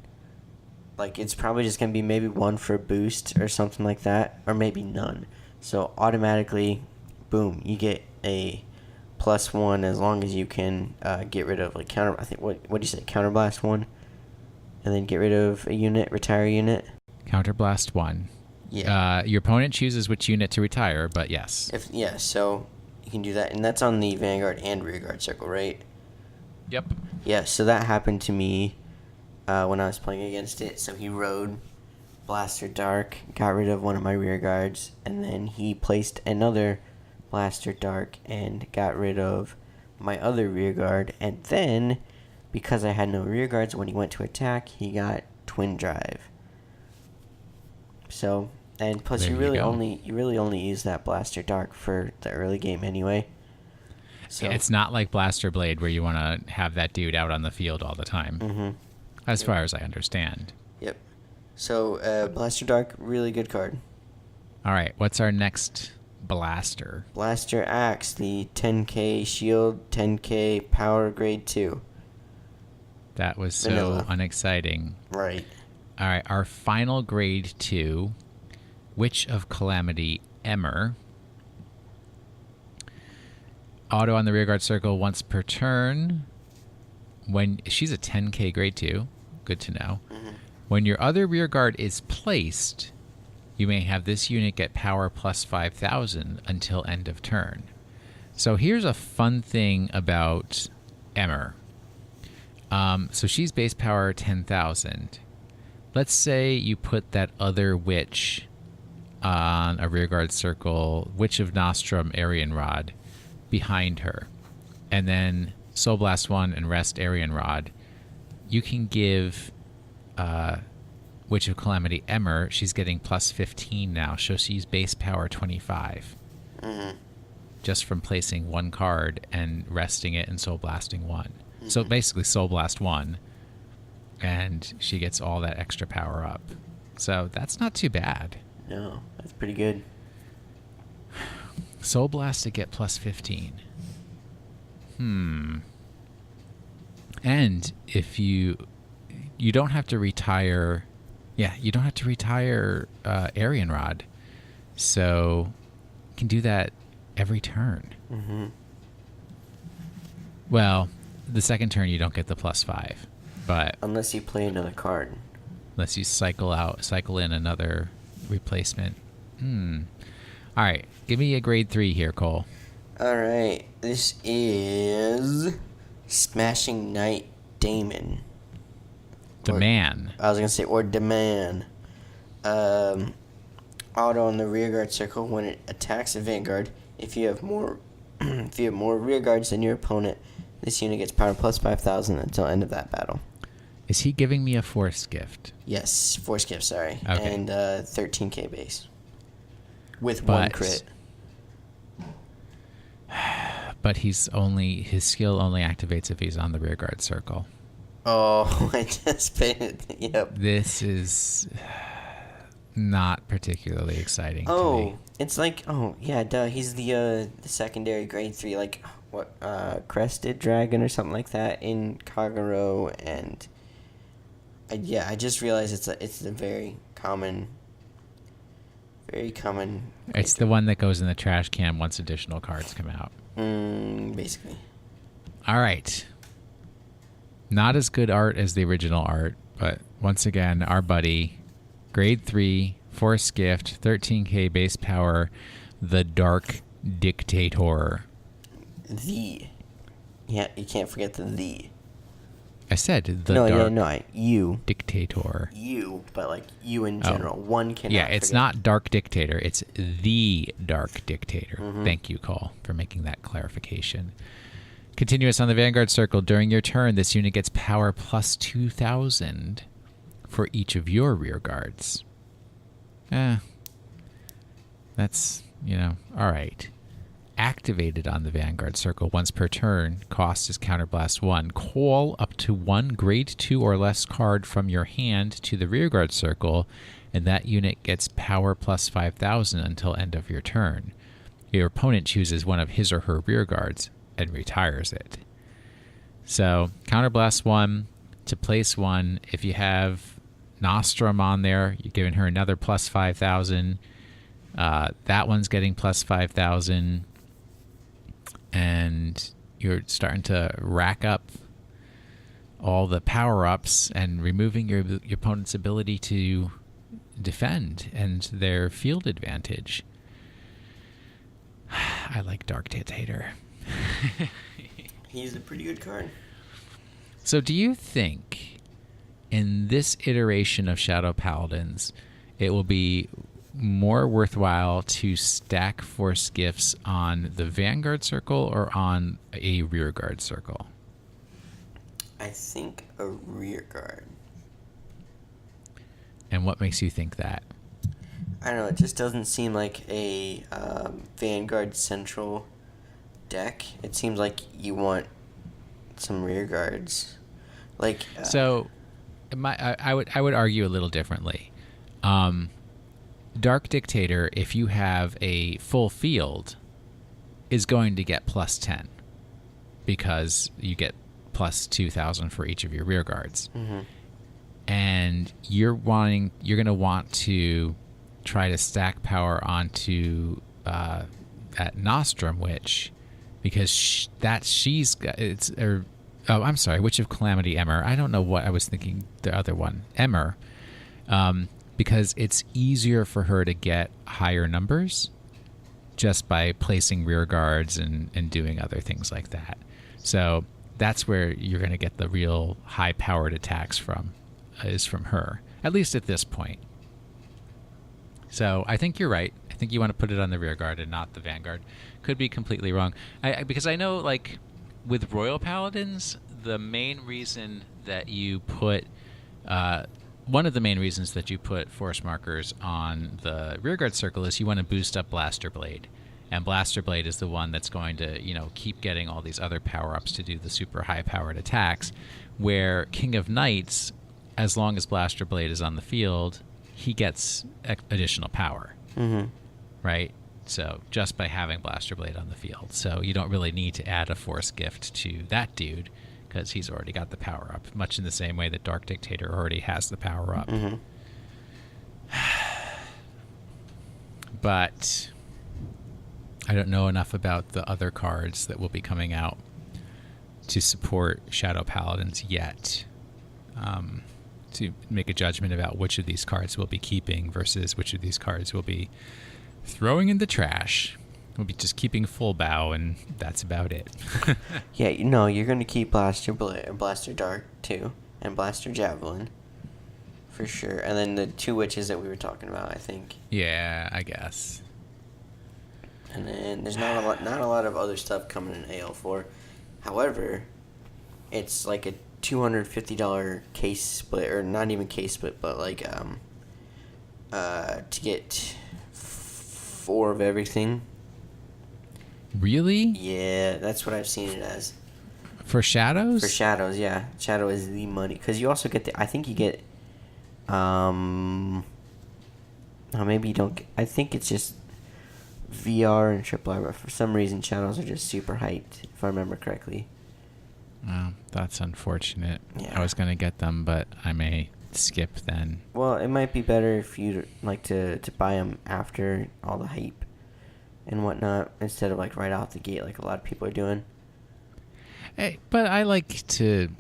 Like, it's probably just going to be maybe 1 for a boost or something like that, or maybe none. So automatically, boom, you get a +1 as long as you can get rid of counter. I think what do you say? Counterblast 1, and then get rid of a unit, retire a unit. Counterblast 1. Yeah. Your opponent chooses which unit to retire, but yes. So you can do that, and that's on the Vanguard and rearguard circle, right? Yep. Yeah. So that happened to me when I was playing against it. So he rode Blaster Dark, got rid of one of my rearguards, and then he placed another Blaster Dark and got rid of my other rearguard, and then because I had no rearguards when he went to attack, he got Twin Drive. So, and plus you really only use that Blaster Dark for the early game anyway. So yeah, it's not like Blaster Blade where you want to have that dude out on the field all the time. As far as I understand. Yep. So, Blaster Dark, really good card. All right, what's our next blaster? Blaster Axe, the 10k shield, 10k power grade 2. That was so Vanilla. unexciting. Right. All right, our final grade 2, Witch of Calamity, Emmer. Auto on the rearguard circle once per turn. When she's a 10k grade 2, good to know. Mm-hmm. When your other rearguard is placed, you may have this unit get power plus 5,000 until end of turn. So here's a fun thing about Emmer. So she's base power 10,000. Let's say you put that other witch on a rearguard circle, Witch of Nostrum Arian Rod, behind her, and then Soul Blast 1 and rest Arian Rod. You can give Witch of Calamity Emmer, she's getting plus 15 now, so she's base power 25. Mm-hmm. Just from placing one card and resting it and Soul Blasting 1. Mm-hmm. So basically Soul Blast 1, and she gets all that extra power up. So that's not too bad. No, that's pretty good. Soul Blast to get plus 15. And if you don't have to retire, you don't have to retire Arian Rod, so you can do that every turn. Mm-hmm. Well, the second turn you don't get the plus 5, but unless you play another card, unless you cycle in another replacement. All right, give me a grade 3 here, Cole. All right, this is Smashing Knight Damon. Demand. I was gonna say, or Demand. Auto on the rearguard circle when it attacks a vanguard. If you have more, rearguards than your opponent, this unit gets power plus 5,000 until end of that battle. Is he giving me a force gift? Yes, force gift. Sorry, okay. And 13k base with one crit. But his skill only activates if he's on the rearguard circle. Oh, I just paid it. Yep. This is not particularly exciting to me. It's like, duh. He's the secondary grade 3, like, Crested Dragon or something like that in Kagero, and I just realized it's a very common. It's the one that goes in the trash can once additional cards come out. Basically. All right. Not as good art as the original art, but once again, our buddy, grade 3, force gift, 13k base power, the Dark Dictator. Yeah, you can't forget the. I said the Dark Dictator. You, but like you in general. One cannot. Yeah, it's not Dark Dictator. It's the Dark Dictator. Mm-hmm. Thank you, Cole, for making that clarification. Continuous on the Vanguard Circle. During your turn, this unit gets power plus 2,000 for each of your rear guards. That's, all right. Activated on the Vanguard Circle once per turn. Cost is Counterblast 1. Call up to one grade 2 or less card from your hand to the Rearguard Circle, and that unit gets power plus 5,000 until end of your turn. Your opponent chooses one of his or her rear guards and retires it. So, Counterblast 1 to place 1. If you have Nostrum on there, you're giving her another plus 5,000. That one's getting plus 5,000. And you're starting to rack up all the power-ups and removing your opponent's ability to defend and their field advantage. I like Dark Dictator. He's a pretty good card. So do you think in this iteration of Shadow Paladins it will be more worthwhile to stack force gifts on the Vanguard Circle or on a Rearguard Circle? I think a rear guard. And what makes you think that? I don't know, it just doesn't seem like a Vanguard Central deck. It seems like you want some rear guards. Like so I would argue a little differently. Dark Dictator, if you have a full field, is going to get plus 10 because you get plus 2,000 for each of your rear guards. Mm-hmm. And you're going to want to try to stack power onto that Nostrum Witch because she's got it's. Oh, I'm sorry. Witch of Calamity Emmer. I don't know what I was thinking. The other one, Emmer, because it's easier for her to get higher numbers just by placing rear guards and doing other things like that. So that's where you're going to get the real high-powered attacks from, is from her, at least at this point. So I think you're right. I think you want to put it on the rear guard and not the vanguard. Could be completely wrong. Because I know, like, with Royal Paladins, the main reason that you put... one of the main reasons that you put force markers on the rearguard circle is you want to boost up Blaster Blade. And Blaster Blade is the one that's going to, keep getting all these other power-ups to do the super high-powered attacks, where King of Knights, as long as Blaster Blade is on the field, he gets additional power. Mm-hmm. Right? So just by having Blaster Blade on the field. So you don't really need to add a force gift to that dude, because he's already got the power up, much in the same way that Dark Dictator already has the power up. Mm-hmm. But I don't know enough about the other cards that will be coming out to support Shadow Paladins yet, to make a judgment about which of these cards we'll be keeping versus which of these cards we'll be throwing in the trash. We'll be just keeping full bow, and that's about it. Yeah, you're going to keep Blaster Dark, too, and Blaster Javelin, for sure. And then the 2 witches that we were talking about, I think. Yeah, I guess. And then there's not a lot of other stuff coming in AL4. However, it's like a $250 case split, or not even case split, but like to get 4 of everything. Really? Yeah, that's what I've seen it as. For Shadows? For Shadows, yeah. Shadow is the money. Because you also get I think you get... maybe you don't get... I think it's just VR and Triple R, but for some reason Shadows are just super hyped, if I remember correctly. Oh, that's unfortunate. Yeah. I was going to get them, but I may skip then. Well, it might be better if you like to buy them after all the hype and whatnot, instead of like right out the gate like a lot of people are doing. Hey, but I like to...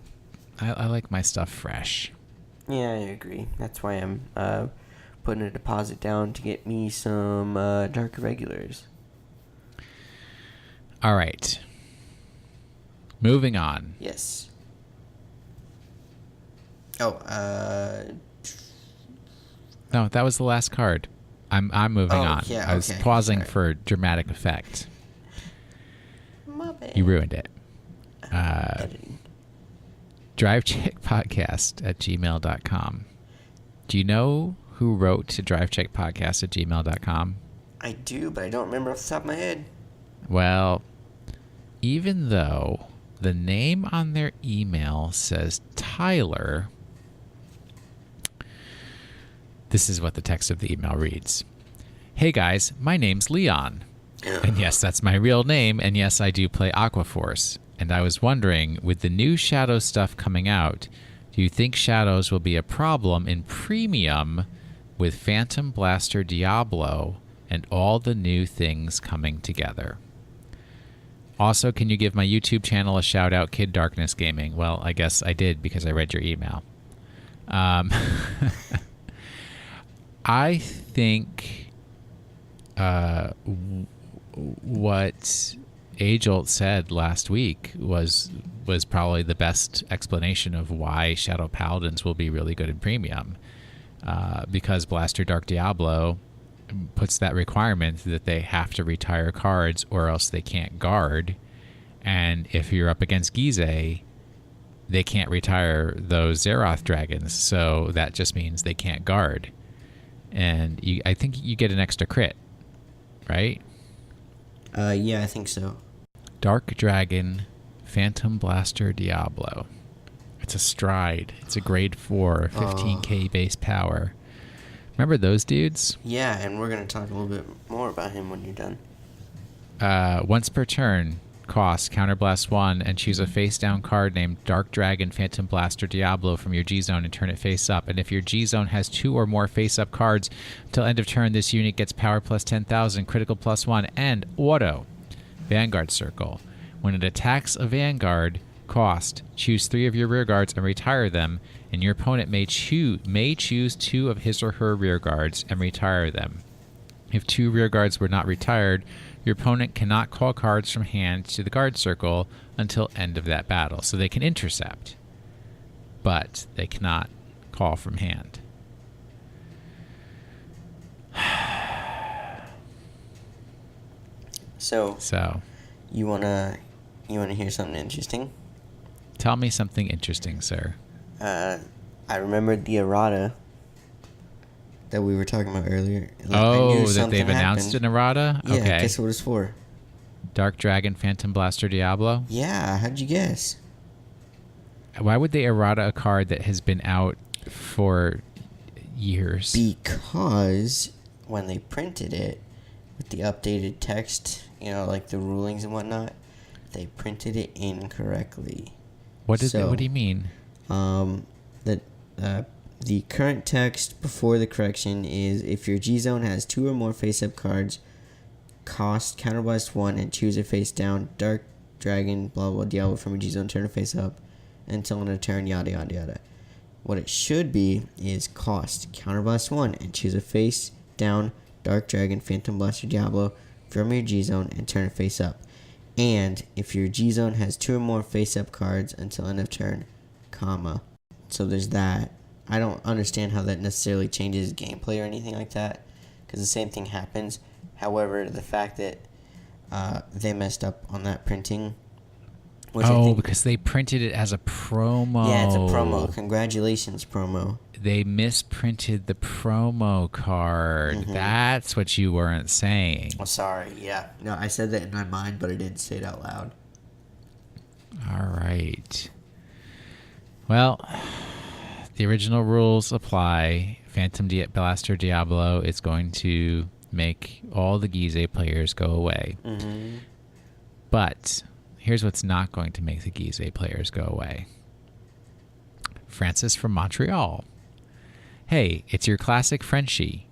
I like my stuff fresh. Yeah, I agree. That's why I'm putting a deposit down to get me some Dark Irregulars. All right. Moving on. Yes. Oh, No, that was the last card. I'm moving on. Yeah, I was pausing for dramatic effect. My bad. You ruined it. Editing. DriveCheckPodcast@gmail.com. Do you know who wrote to DriveCheckPodcast@gmail.com? I do, but I don't remember off the top of my head. Well, even though the name on their email says Tyler, this is what the text of the email reads. Hey guys, my name's Leon. And yes, that's my real name, and yes, I do play Aquaforce. And I was wondering, with the new Shadow stuff coming out, do you think Shadows will be a problem in Premium with Phantom Blaster Diablo and all the new things coming together? Also, can you give my YouTube channel a shout out, Kid Darkness Gaming? Well, I guess I did because I read your email. I think what Age-Ult said last week was probably the best explanation of why Shadow Paladins will be really good in Premium. Because Blaster Dark Diablo puts that requirement that they have to retire cards or else they can't guard. And if you're up against Gizeh, they can't retire those Zeroth dragons. So that just means they can't guard. And I think you get an extra crit, right? Yeah, I think so. Dark Dragon, Phantom Blaster Diablo. It's a stride. It's a grade 4, 15k base power. Remember those dudes? Yeah, and we're going to talk a little bit more about him when you're done. Once per turn, cost, counterblast 1, and choose a face-down card named Dark Dragon Phantom Blaster Diablo from your G-Zone and turn it face-up. And if your G-Zone has 2 or more face-up cards, until end of turn, this unit gets power plus 10,000, critical plus 1, and auto. Vanguard Circle. When it attacks a vanguard, cost, choose 3 of your rear guards and retire them, and your opponent may choose 2 of his or her rear guards and retire them. If 2 rear guards were not retired, your opponent cannot call cards from hand to the guard circle until end of that battle. So they can intercept, but they cannot call from hand. So you wanna hear something interesting? Tell me something interesting, sir. I remembered the errata that we were talking about earlier. That they've announced an errata? Yeah, okay. Guess what it's for? Dark Dragon, Phantom Blaster, Diablo? Yeah, how'd you guess? Why would they errata a card that has been out for years? Because when they printed it with the updated text, like the rulings and whatnot, they printed it incorrectly. What do you mean? The current text before the correction is, if your G-Zone has 2 or more face-up cards, cost Counterblast 1 and choose a face-down Dark Dragon, blah, blah, Diablo from your G-Zone, turn a face-up until in a turn, yada, yada, yada. What it should be is cost Counterblast 1 and choose a face-down Dark Dragon, Phantom Blaster, Diablo from your G-Zone and turn a face-up. And if your G-Zone has 2 or more face-up cards until end of turn, comma. So there's that. I don't understand how that necessarily changes gameplay or anything like that, because the same thing happens. However, the fact that they messed up on that printing. Because they printed it as a promo. Yeah, it's a promo. Congratulations, promo. They misprinted the promo card. Mm-hmm. That's what you weren't saying. Oh, sorry. Yeah. No, I said that in my mind, but I didn't say it out loud. All right. Well, the original rules apply. Phantom Blaster Diablo is going to make all the Gizeh players go away. Mm-hmm. But here's what's not going to make the Gizeh players go away. Francis from Montreal. Hey, it's your classic Frenchie.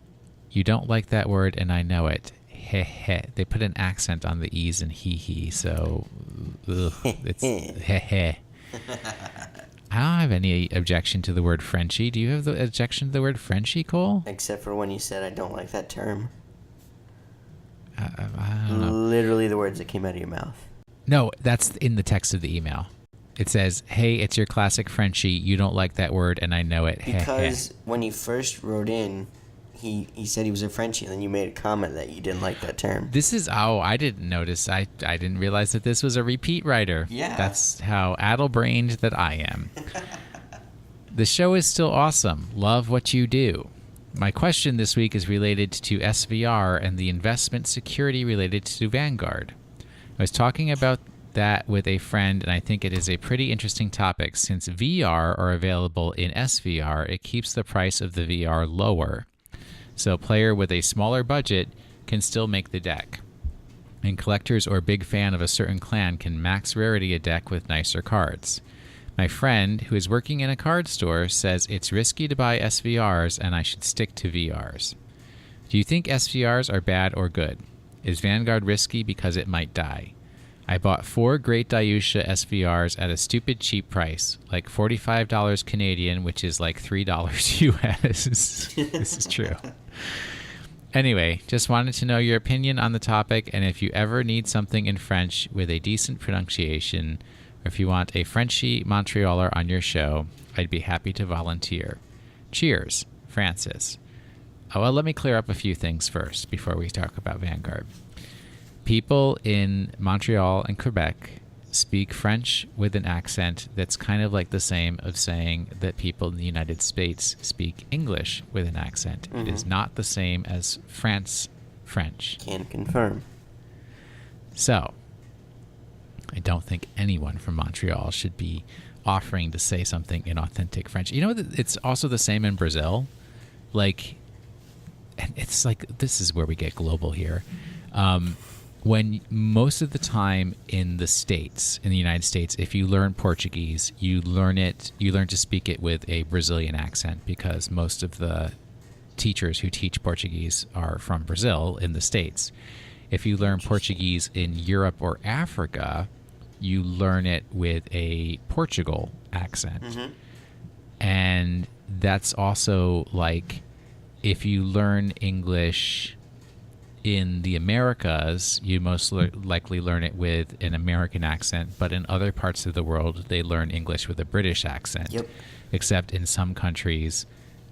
You don't like that word, and I know it. Heh heh. They put an accent on the E's and he, so it's heh heh. I don't have any objection to the word Frenchie. Do you have the objection to the word Frenchie, Cole? Except for when you said I don't like that term. I don't know. Literally the words that came out of your mouth. No, that's in the text of the email. It says, hey, it's your classic Frenchie. You don't like that word, and I know it. Because when he first wrote in, he said he was a Frenchie, and then you made a comment that you didn't like that term. I didn't notice. I didn't realize that this was a repeat writer. Yeah. That's how addle-brained that I am. The show is still awesome. Love what you do. My question this week is related to SVR and the investment security related to Vanguard. I was talking about that with a friend, and I think it is a pretty interesting topic. Since VR are available in SVR, it keeps the price of the VR lower. So a player with a smaller budget can still make the deck. And collectors or big fan of a certain clan can max rarity a deck with nicer cards. My friend, who is working in a card store, says it's risky to buy SVRs and I should stick to VRs. Do you think SVRs are bad or good? Is Vanguard risky because it might die? I bought 4 Great Dayusha SVRs at a stupid cheap price, like $45 Canadian, which is like $3 US. This is true. Anyway, just wanted to know your opinion on the topic, and if you ever need something in French with a decent pronunciation, or if you want a Frenchie Montrealer on your show, I'd be happy to volunteer. Cheers, Francis. Oh, well, let me clear up a few things first before we talk about Vanguard. People in Montreal and Quebec speak French with an accent that's kind of like the same of saying that people in the United States speak English with an accent. Mm-hmm. It is not the same as France French. Can confirm. So, I don't think anyone from Montreal should be offering to say something in authentic French. You know, it's also the same in Brazil. Like, and it's like, this is where we get global here. When most of the time in the States, in the United States, if you learn Portuguese, you learn to speak it with a Brazilian accent, because most of the teachers who teach Portuguese are from Brazil in the States. If you learn Portuguese in Europe or Africa, you learn it with a Portugal accent. Mm-hmm. And that's also like if you learn English in the Americas, you most likely learn it with an American accent, but in other parts of the world, they learn English with a British accent. Yep. Except in some countries,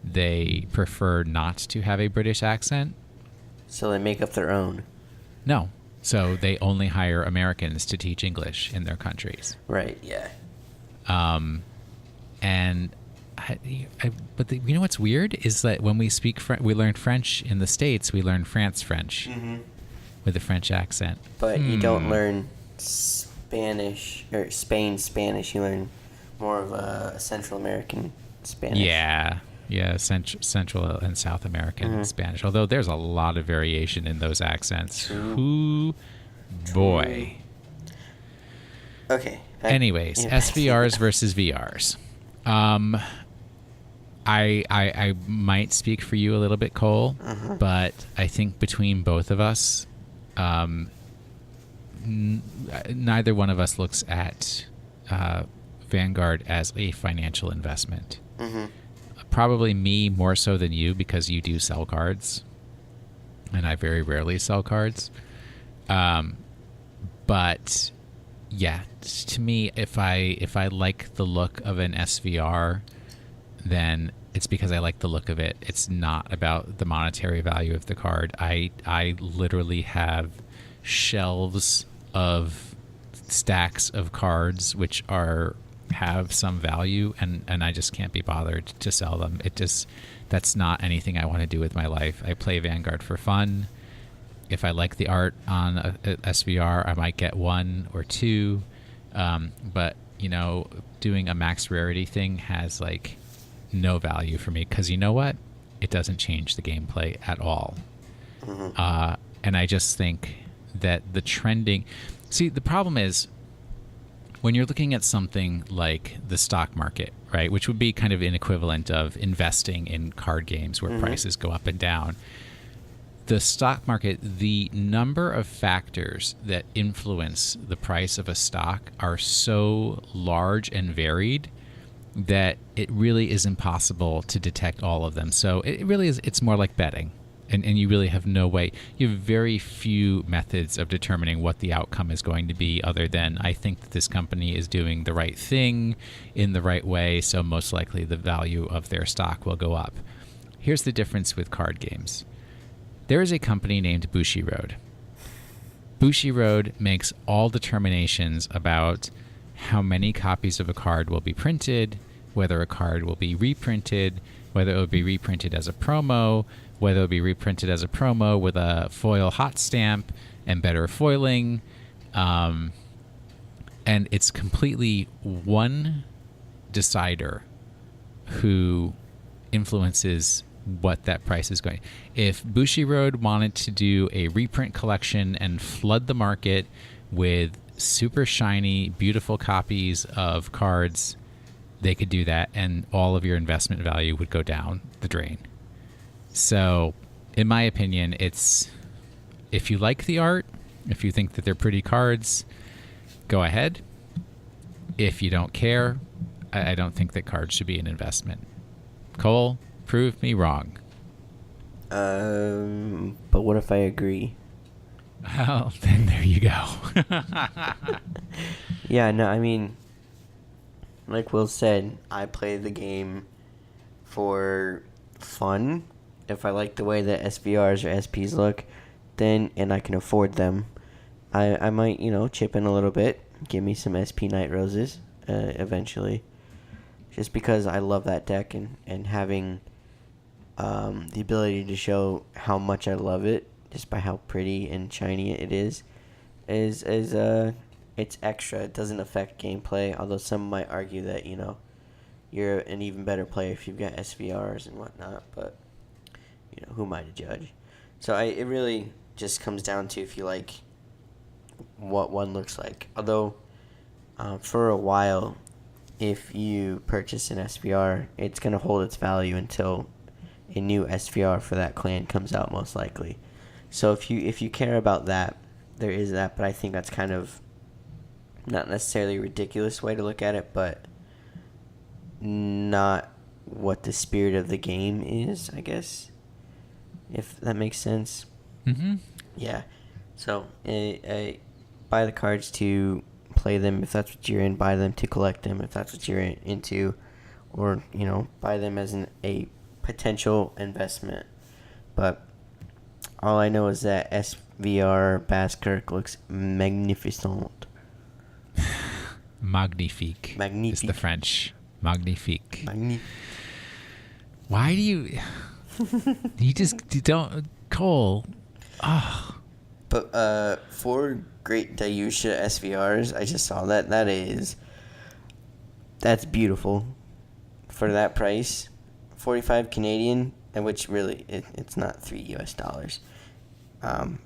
they prefer not to have a British accent. So they make up their own. No. So they only hire Americans to teach English in their countries. Right, yeah. And but you know what's weird is that when we speak we learn French in the States, we learn France French with a French accent. But you don't learn Spanish or Spain Spanish. You learn more of a Central American Spanish. Yeah, Central and South American Spanish. Although there's a lot of variation in those accents. True. Boy. Okay. Anyways, SVRs versus VRs. I might speak for you a little bit, Cole, but I think between both of us, neither one of us looks at Vanguard as a financial investment. Probably me more so than you because you do sell cards, and I very rarely sell cards. But yeah, to me, if I like the look of an SVR, then it's because I like the look of it. It's not about the monetary value of the card. I literally have shelves of stacks of cards which have some value, and I just can't be bothered to sell them. That's not anything I want to do with my life. I play Vanguard for fun. If I like the art on a SVR, I might get one or two. But doing a max rarity thing has like no value for me because you know what? It doesn't change the gameplay at all. And I just think that the trending... See, the problem is when you're looking at something like the stock market, right, which would be kind of an equivalent of investing in card games where prices go up and down. The stock market, the number of factors that influence the price of a stock are so large and varied that it really is impossible to detect all of them. So it really is, it's more like betting. And you really have no way. You have very few methods of determining what the outcome is going to be other than I think that this company is doing the right thing in the right way, so most likely the value of their stock will go up. Here's the difference with card games. There is a company named Bushiroad. Bushiroad makes all determinations about how many copies of a card will be printed, whether a card will be reprinted, whether it will be reprinted as a promo, whether it will be reprinted as a promo with a foil hot stamp and better foiling. And it's completely one decider who influences what that price is going. If Bushiroad wanted to do a reprint collection and flood the market with super shiny, beautiful copies of cards, they could do that, and all of your investment value would go down the drain. So, in my opinion, it's if you like the art, if you think that they're pretty cards, go ahead. If you don't care, I don't think that cards should be an investment. Cole, prove me wrong. But what if I agree? Well, then there you go. Yeah, no, I mean, like Will said, I play the game for fun. If I like the way that SVRs or SPs look, then, and I can afford them, I might, chip in a little bit, give me some SP Night Roses eventually. Just because I love that deck and having the ability to show how much I love it just by how pretty and shiny it is it's extra. It doesn't affect gameplay, although some might argue that, you're an even better player if you've got SVRs and whatnot, but, who am I to judge? So it really just comes down to if you like what one looks like. Although, for a while, if you purchase an SVR, it's going to hold its value until a new SVR for that clan comes out, most likely. So if you care about that, there is that, but I think that's kind of Not necessarily a ridiculous way to look at it, but not what the spirit of the game is, I guess, if that makes sense. Mm-hmm. Yeah. So, buy the cards to play them if that's what you're in. Buy them to collect them if that's what you're into. Or, buy them as a potential investment. But all I know is that SVR Baskirk looks magnificent. Magnifique. Magnifique. It's the French. Magnifique. Magnifique. Why do you... you don't... Cole. Oh. But 4 great Dayusha SVRs. I just saw that. That's beautiful. For that price, 45 Canadian, and which really it's not $3 US.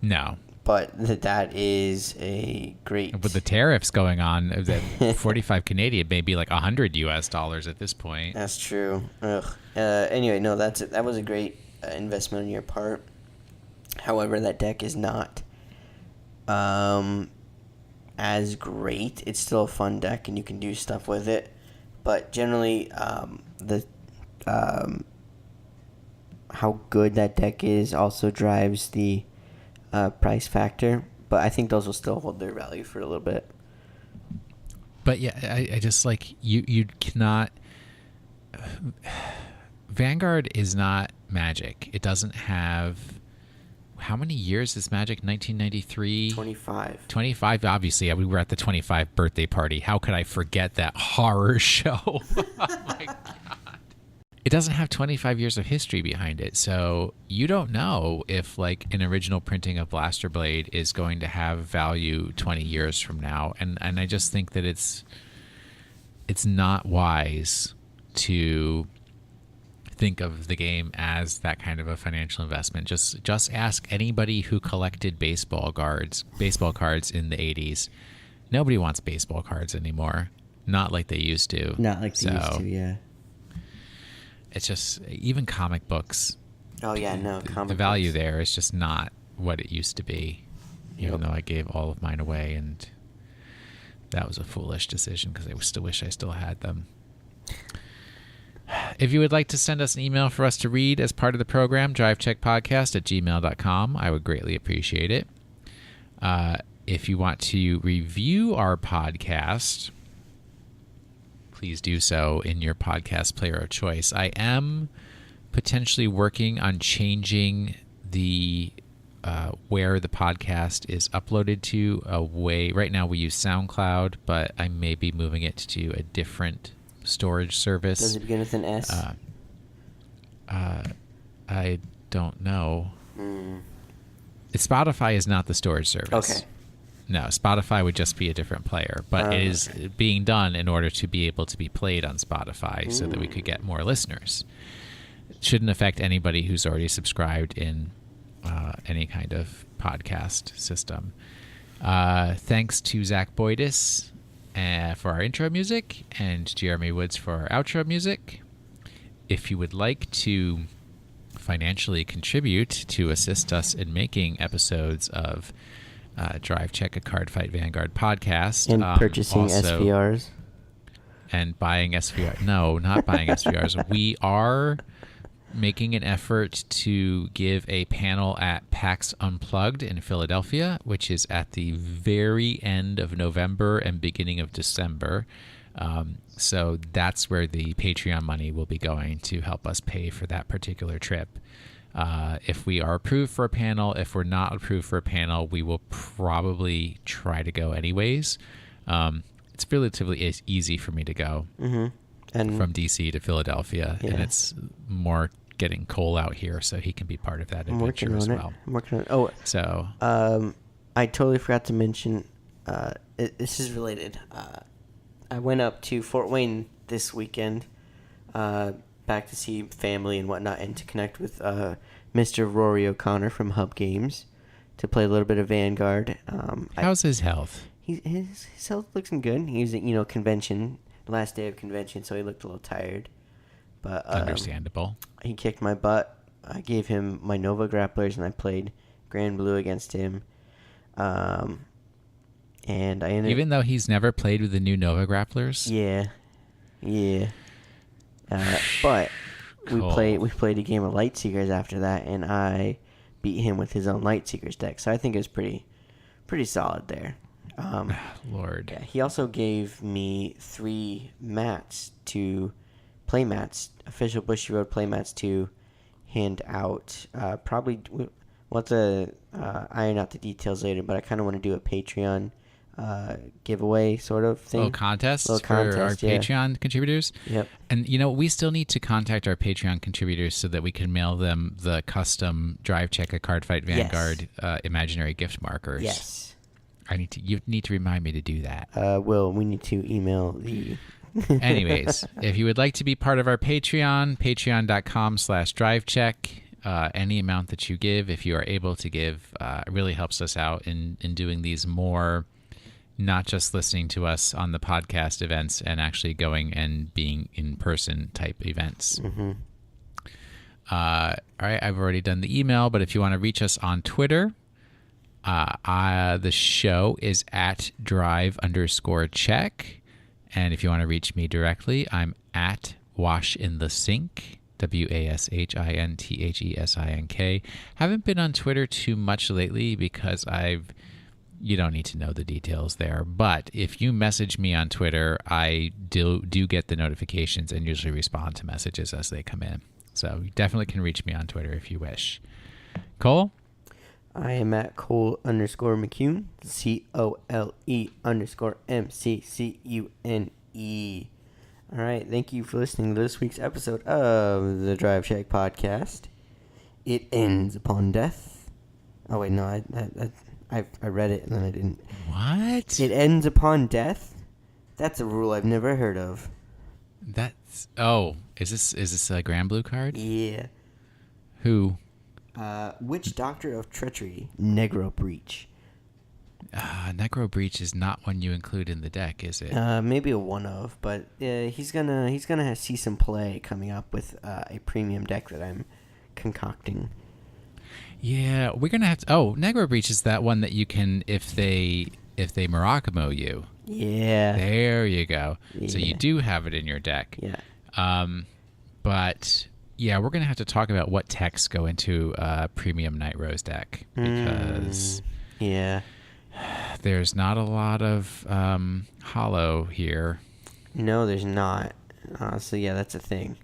No. But that is a great. With the tariffs going on, that 45 Canadian may be like $100 US at this point. That's true. Ugh. Anyway, no, that was a great investment on your part. However, that deck is not as great. It's still a fun deck, and you can do stuff with it. But generally, how good that deck is also drives the price factor. But I think those will still hold their value for a little bit. But yeah, I just like you cannot. Vanguard is not Magic. It doesn't have. How many years is Magic? 1993? 25. 25, obviously. We were at the 25 birthday party. How could I forget that horror show? Oh, my God. It doesn't have 25 years of history behind it. So you don't know if, like, an original printing of Blaster Blade is going to have value 20 years from now. And I just think that it's not wise to think of the game as that kind of a financial investment. Just ask anybody who collected baseball cards in the 80s. Nobody wants baseball cards anymore. Not like they used to. Not like they used to, yeah. It's just, even comic books. Oh, yeah, no, the value there is just not what it used to be. Even though I gave all of mine away, and that was a foolish decision because I still wish I still had them. If you would like to send us an email for us to read as part of the program, drivecheckpodcast@gmail.com. I would greatly appreciate it. If you want to review our podcast, please do so in your podcast player of choice. I am potentially working on changing the where the podcast is uploaded to away. Right now we use SoundCloud, but I may be moving it to a different storage service. Does it begin with an S? I don't know. Spotify is not the storage service. Okay. No, Spotify would just be a different player, but it is being done in order to be able to be played on Spotify so that we could get more listeners. It shouldn't affect anybody who's already subscribed in any kind of podcast system. Thanks to Zach Boydis for our intro music, and Jeremy Woods for our outro music. If you would like to financially contribute to assist us in making episodes of Drive Check, a Card Fight Vanguard podcast. And purchasing SVRs. And buying SVR. No, not buying SVRs. We are making an effort to give a panel at PAX Unplugged in Philadelphia, which is at the very end of November and beginning of December. So that's where the Patreon money will be going to help us pay for that particular trip. If we are approved for a panel, if we're not approved for a panel, we will probably try to go anyways. It's relatively easy for me to go and from DC to Philadelphia, and it's more getting Cole out here so he can be part of that adventure as well. I'm working on it. Oh, so I totally forgot to mention, this is related. I went up to Fort Wayne this weekend, back to see family and whatnot, and to connect with Mr. Rory O'Connor from Hub Games to play a little bit of Vanguard. How's his health? His health looks good. He was at convention, last day of convention, so he looked a little tired. But understandable. He kicked my butt. I gave him my Nova grapplers, and I played Grand Blue against him. And I ended Even though he's never played with the new Nova Grapplers? Yeah. But Cool. we played a game of Lightseekers after that, and I beat him with his own Lightseekers deck. So I think it was pretty solid there. Lord. Yeah, he also gave me 3 mats official Bushy Road playmats to hand out. Probably we'll have to iron out the details later, but I kind of want to do a Patreon giveaway sort of thing. Little contest for our yeah. Patreon contributors. Yep. And, we still need to contact our Patreon contributors so that we can mail them the custom Drive Check a Card Fight Vanguard imaginary gift markers. Yes. You need to remind me to do that. We need to email the... Anyways, if you would like to be part of our Patreon, patreon.com/drivecheck, any amount that you give, if you are able to give, really helps us out in doing these more, not just listening to us on the podcast events and actually going and being in-person type events. Mm-hmm. All right, I've already done the email, but if you want to reach us on Twitter, the show is at drive_check. And if you want to reach me directly, I'm at washinthesink, WASHINTHESINK. Haven't been on Twitter too much lately because you don't need to know the details there. But if you message me on Twitter, I do get the notifications and usually respond to messages as they come in. So you definitely can reach me on Twitter if you wish. Cole? I am at Cole_McCune, COLE_MCCUNE. All right, thank you for listening to this week's episode of the Drive Check Podcast. It ends upon death. Oh wait, no, I read it and then I didn't. What? It ends upon death? That's a rule I've never heard of. Is this a Grand Blue card? Yeah. Who? Which Doctor of Treachery? Negro Breach. Necro Breach is not one you include in the deck, is it? Maybe a one of, but he's gonna see some play coming up with a premium deck that I'm concocting. Yeah, we're gonna have to. Oh, Negro Breach is that one that you can if they Murakamo you. Yeah. There you go. Yeah. So you do have it in your deck. Yeah. But yeah, we're gonna have to talk about what techs go into premium Night Rose deck because there's not a lot of hollow here. No, there's not. So yeah, that's a thing.